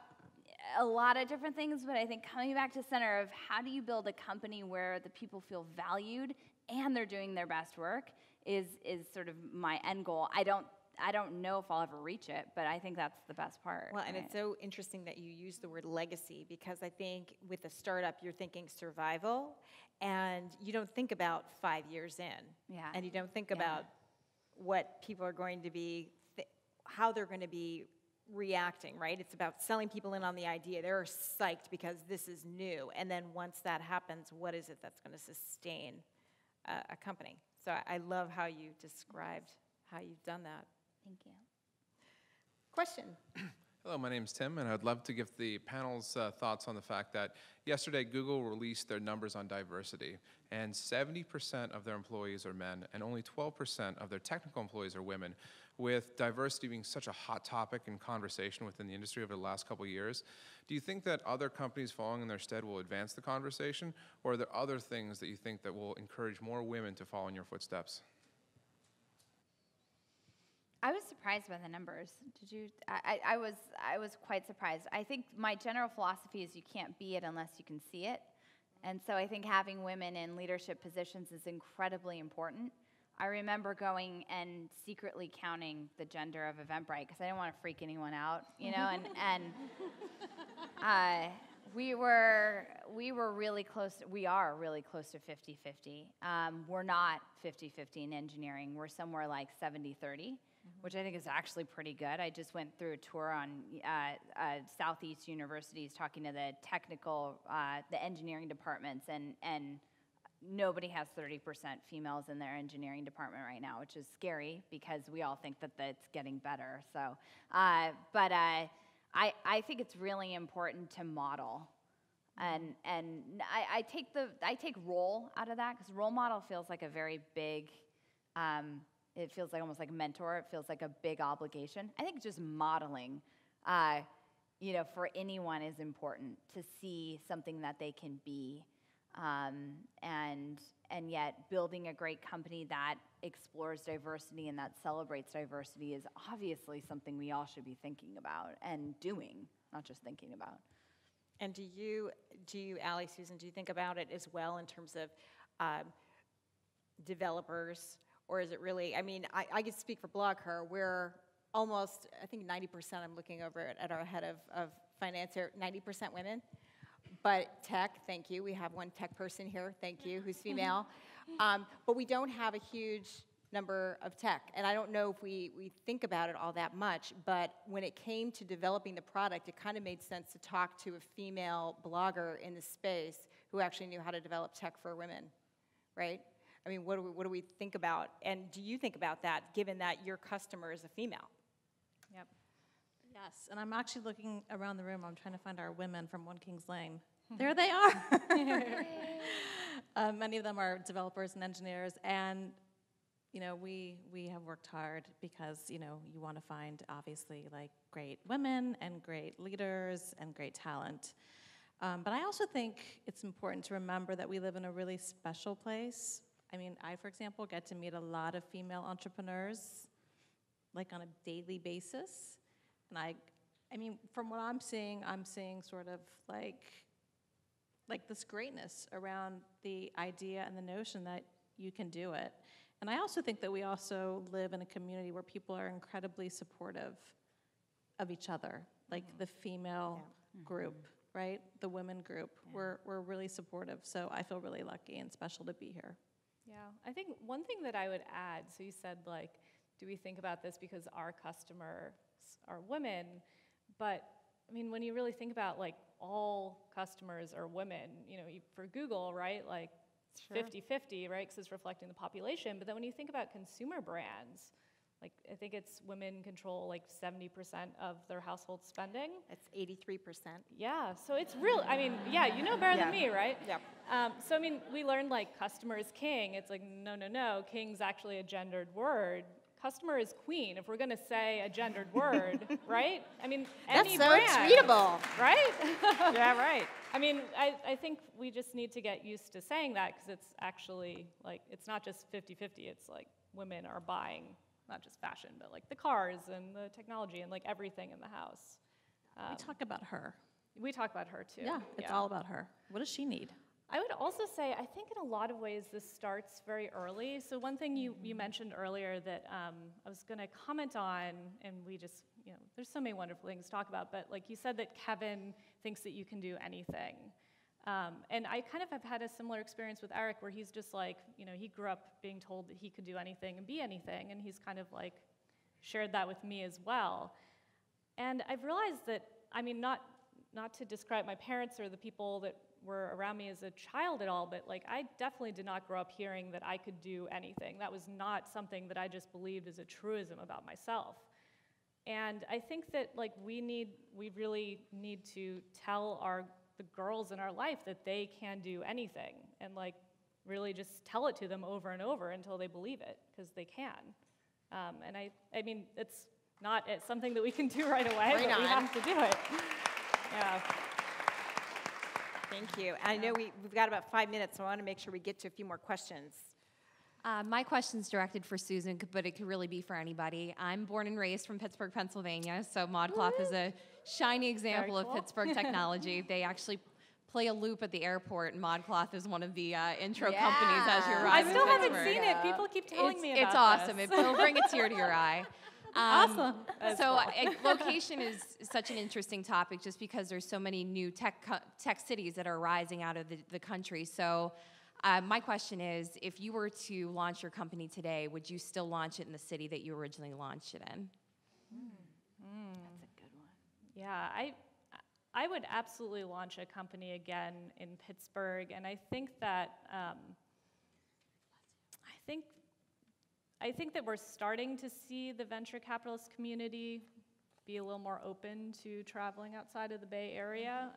a lot of different things, but I think coming back to center of how do you build a company where the people feel valued and they're doing their best work is sort of my end goal. I don't know if I'll ever reach it, but I think that's the best part. Well, and right? it's so interesting that you use the word legacy, because I think with a startup, you're thinking survival, and you don't think about 5 years in. Yeah. And you don't think Yeah. about what people are going to be, how they're going to be reacting, right? It's about selling people in on the idea. They're psyched because this is new. And then once that happens, what is it that's going to sustain a company? So I love how you described how you've done that. Thank you. Question? Hello, my name is Tim, and I'd love to give the panel's thoughts on the fact that yesterday Google released their numbers on diversity, and 70% of their employees are men, and only 12% of their technical employees are women, with diversity being such a hot topic in conversation within the industry over the last couple of years. Do you think that other companies following in their stead will advance the conversation, or are there other things that you think that will encourage more women to follow in your footsteps? I was surprised by the numbers. Did you? I was quite surprised. I think my general philosophy is you can't be it unless you can see it. And so I think having women in leadership positions is incredibly important. I remember going and secretly counting the gender of Eventbrite because I didn't want to freak anyone out, and we were really close. We are really close to 50-50. We're not 50-50 in engineering. We're somewhere like 70-30. Which I think is actually pretty good. I just went through a tour on Southeast universities talking to the technical, the engineering departments, and nobody has 30% females in their engineering department right now, which is scary because we all think that it's getting better. So, but I think it's really important to model. And I take role out of that because role model feels like a very big, it feels like almost like a mentor. It feels like a big obligation. I think just modeling, for anyone is important to see something that they can be. and yet building a great company that explores diversity and that celebrates diversity is obviously something we all should be thinking about and doing, not just thinking about. And do you, Allie, Susan, do you think about it as well in terms of developers, or is it really, I mean, I can speak for BlogHer, we're almost, I think 90%, I'm looking over at our head of finance here, 90% women. But tech, thank you, we have one tech person here, thank you, who's female. But we don't have a huge number of tech, and I don't know if we think about it all that much, but when it came to developing the product, it kind of made sense to talk to a female blogger in the space who actually knew how to develop tech for women, right? I mean, what do we think about, and do you think about that, given that your customer is a female? Yep. Yes, and I'm actually looking around the room. I'm trying to find our women from One Kings Lane. There they are. Many of them are developers and engineers, and you know, we have worked hard because, you know, you want to find, obviously, like, great women and great leaders and great talent. But I also think it's important to remember that we live in a really special place. I mean, I, for example, get to meet a lot of female entrepreneurs, like, on a daily basis. And I mean, from what I'm seeing sort of like this greatness around the idea and the notion that you can do it. And I also think that we also live in a community where people are incredibly supportive of each other, like the female group, right? The women group. Yeah. We're really supportive, so I feel really lucky and special to be here. Yeah, I think one thing that I would add, so you said, like, do we think about this because our customers are women? But, I mean, when you really think about, like, all customers are women, you know, for Google, right, like, 50-50, right, because it's reflecting the population. But then when you think about consumer brands, like, I think it's women control, like, 70% of their household spending. It's 83%. Yeah, so it's real. I mean, yeah, you know better than me, right? Yeah. So, I mean, we learned, like, customer is king. It's like, no, king's actually a gendered word. Customer is queen, if we're going to say a gendered word, right? I mean, any brand. That's so treatable. Right? Yeah, right. I mean, I think we just need to get used to saying that, because it's actually, like, it's not just 50-50. It's like women are buying not just fashion, but, like, the cars and the technology and, like, everything in the house. We talk about her. We talk about her, too. Yeah, it's all about her. What does she need? I would also say, I think in a lot of ways this starts very early. So one thing you mentioned earlier that I was going to comment on, and we just, you know, there's so many wonderful things to talk about, but, like, you said that Kevin thinks that you can do anything. And I kind of have had a similar experience with Eric, where he's just like, you know, he grew up being told that he could do anything and be anything, and he's kind of, like, shared that with me as well. And I've realized that, I mean, not to describe my parents or the people that were around me as a child at all, but, like, I definitely did not grow up hearing that I could do anything. That was not something that I just believed as a truism about myself. And I think that, like, we really need to tell the girls in our life that they can do anything, and, like, really just tell it to them over and over until they believe it, because they can. And I mean, it's something that we can do right away, but we have to do it. Yeah. Thank you. I know we've got about 5 minutes, so I want to make sure we get to a few more questions. My question's directed for Susan, but it could really be for anybody. I'm born and raised from Pittsburgh, Pennsylvania, so ModCloth is a shiny example of Pittsburgh technology. They actually play a loop at the airport, and ModCloth is one of the intro companies as you arrive in Pittsburgh. I still haven't seen it. People keep telling me about it. It's awesome. It'll bring a tear to your eye. Awesome. So location is such an interesting topic, just because there's so many new tech cities that are rising out of the country. So my question is, if you were to launch your company today, would you still launch it in the city that you originally launched it in? That's a good one. Yeah, I would absolutely launch a company again in Pittsburgh, and I think that I think that we're starting to see the venture capitalist community be a little more open to traveling outside of the Bay Area,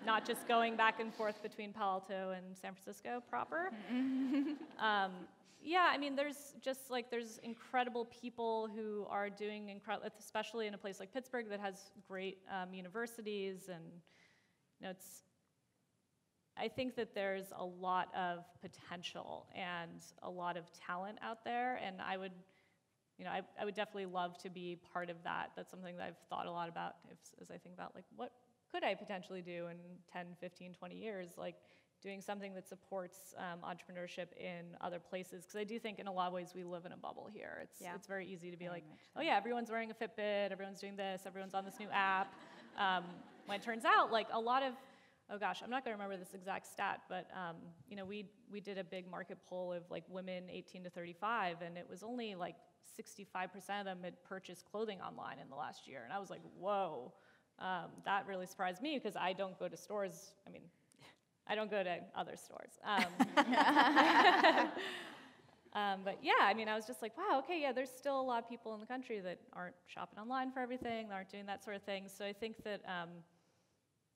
not just going back and forth between Palo Alto and San Francisco proper. Yeah, I mean, there's incredible people who are doing incredible, especially in a place like Pittsburgh that has great universities, and, you know, I think that there's a lot of potential and a lot of talent out there, and I would definitely love to be part of that. That's something that I've thought a lot about as I think about, like, what could I potentially do in 10, 15, 20 years, like doing something that supports entrepreneurship in other places, because I do think in a lot of ways we live in a bubble here. It's very easy to be like, oh yeah, everyone's wearing a Fitbit, everyone's doing this, everyone's on this new app. When it turns out, like, a lot of, oh gosh, I'm not going to remember this exact stat, but we did a big market poll of like women 18 to 35, and it was only like 65% of them had purchased clothing online in the last year, and I was like, whoa, that really surprised me because I don't go to stores. I mean, I don't go to other stores. But yeah, I mean, I was just like, wow, okay, yeah, there's still a lot of people in the country that aren't shopping online for everything, that aren't doing that sort of thing. So I think that,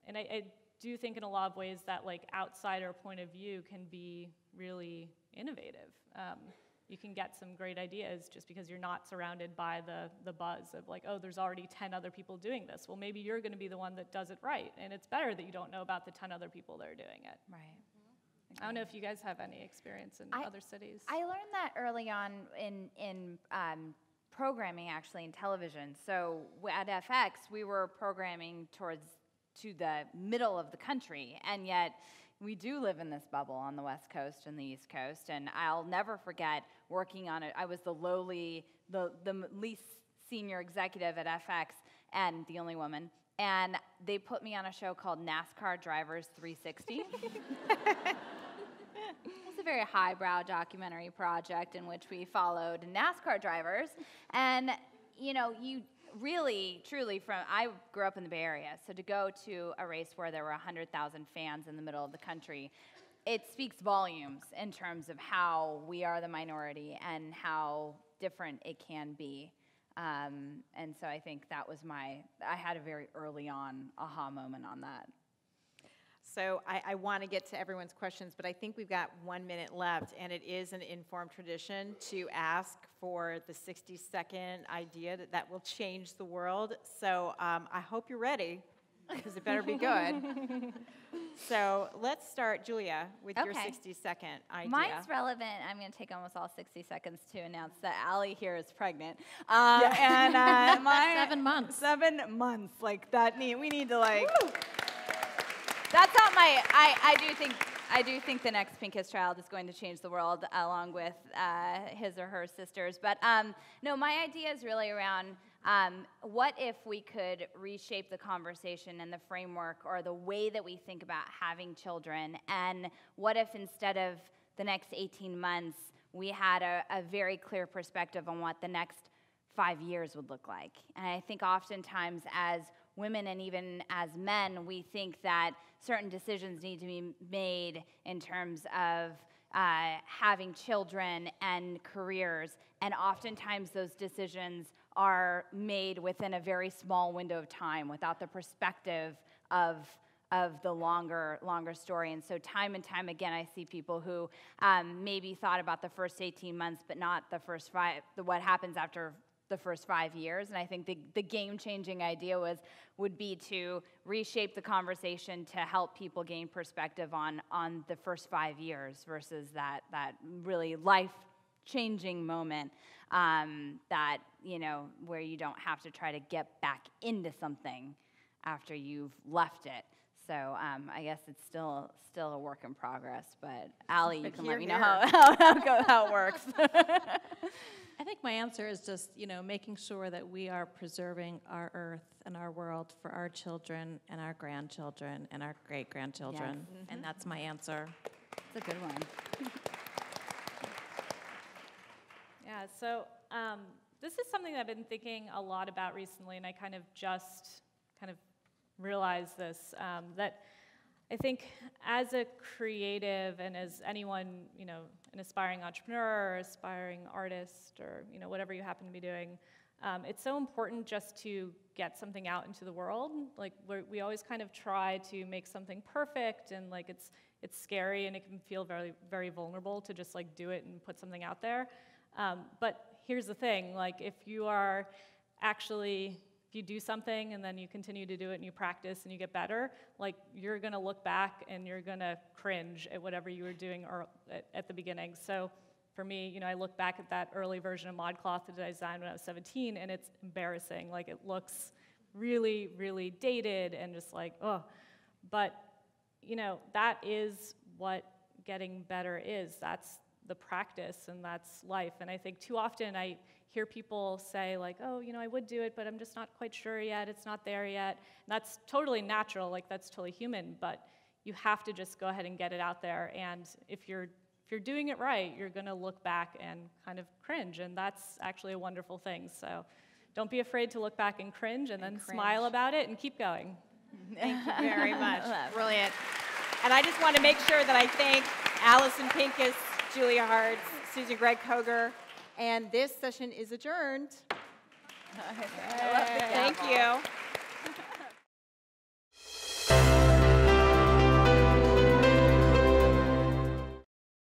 and I do think in a lot of ways that like outsider point of view can be really innovative. You can get some great ideas just because you're not surrounded by the buzz of like, oh, there's already 10 other people doing this. Well, maybe you're going to be the one that does it right, and it's better that you don't know about the 10 other people that are doing it. Right. I don't know if you guys have any experience in other cities. I learned that early on in programming, actually, in television. So at FX, we were programming to the middle of the country, and yet we do live in this bubble on the West Coast and the East Coast. And I'll never forget working on it. I was the least senior executive at FX and the only woman. And they put me on a show called NASCAR Drivers 360. It's a very highbrow documentary project in which we followed NASCAR drivers. And, you know, you really, truly, I grew up in the Bay Area, so to go to a race where there were 100,000 fans in the middle of the country, it speaks volumes in terms of how we are the minority and how different it can be. And so I think that was I had a very early on aha moment on that. So I want to get to everyone's questions, but I think we've got 1 minute left, and it is an informed tradition to ask for the 60-second idea that will change the world. So I hope you're ready, because it better be good. So let's start, Julia, with your 60-second idea. Mine's relevant. I'm going to take almost all 60 seconds to announce that Allie here is pregnant. And 7 months. 7 months. Like, we need to, like... Woo! That's not my... I do think the next Pinkest child is going to change the world along with his or her sisters. But no, my idea is really around what if we could reshape the conversation and the framework or the way that we think about having children, and what if instead of the next 18 months we had a very clear perspective on what the next 5 years would look like. And I think oftentimes as women and even as men, we think that certain decisions need to be made in terms of having children and careers, and oftentimes those decisions are made within a very small window of time without the perspective of the longer story. And so time and time again, I see people who maybe thought about the first 18 months, but not the first what happens after the first 5 years. And I think the game-changing idea would be to reshape the conversation to help people gain perspective on the first 5 years versus that really life-changing moment that, you know, where you don't have to try to get back into something after you've left it. So I guess it's still a work in progress, but Allie, you can let me know how it works. I think my answer is just, you know, making sure that we are preserving our earth and our world for our children and our grandchildren and our great-grandchildren. Yes. And that's my answer. It's a good one. Yeah, so this is something that I've been thinking a lot about recently, and I kind of realized this, that I think as a creative and as anyone, you know, an aspiring entrepreneur or aspiring artist or, you know, whatever you happen to be doing, it's so important just to get something out into the world. Like, we always kind of try to make something perfect, and like it's scary and it can feel very, very vulnerable to just like do it and put something out there. But here's the thing, like if you are actually if you do something and then you continue to do it and you practice and you get better, like you're gonna look back and you're gonna cringe at whatever you were doing at the beginning. So for me, I look back at that early version of ModCloth that I designed when I was 17, and it's embarrassing. Like, it looks really, really dated and just like, oh. But, that is what getting better is. That's the practice, and that's life. And I think too often I hear people say, like, oh, I would do it, but I'm just not quite sure yet. It's not there yet. And that's totally natural. Like, that's totally human. But you have to just go ahead and get it out there. And if you're doing it right, you're going to look back and kind of cringe, and that's actually a wonderful thing. So don't be afraid to look back and cringe, and then smile about it and keep going. Thank you very much. Brilliant. And I just want to make sure that I thank Allison Pincus, Julia Hartz, Susan Gregg Koger, and this session is adjourned. I love the Thank gavel. you.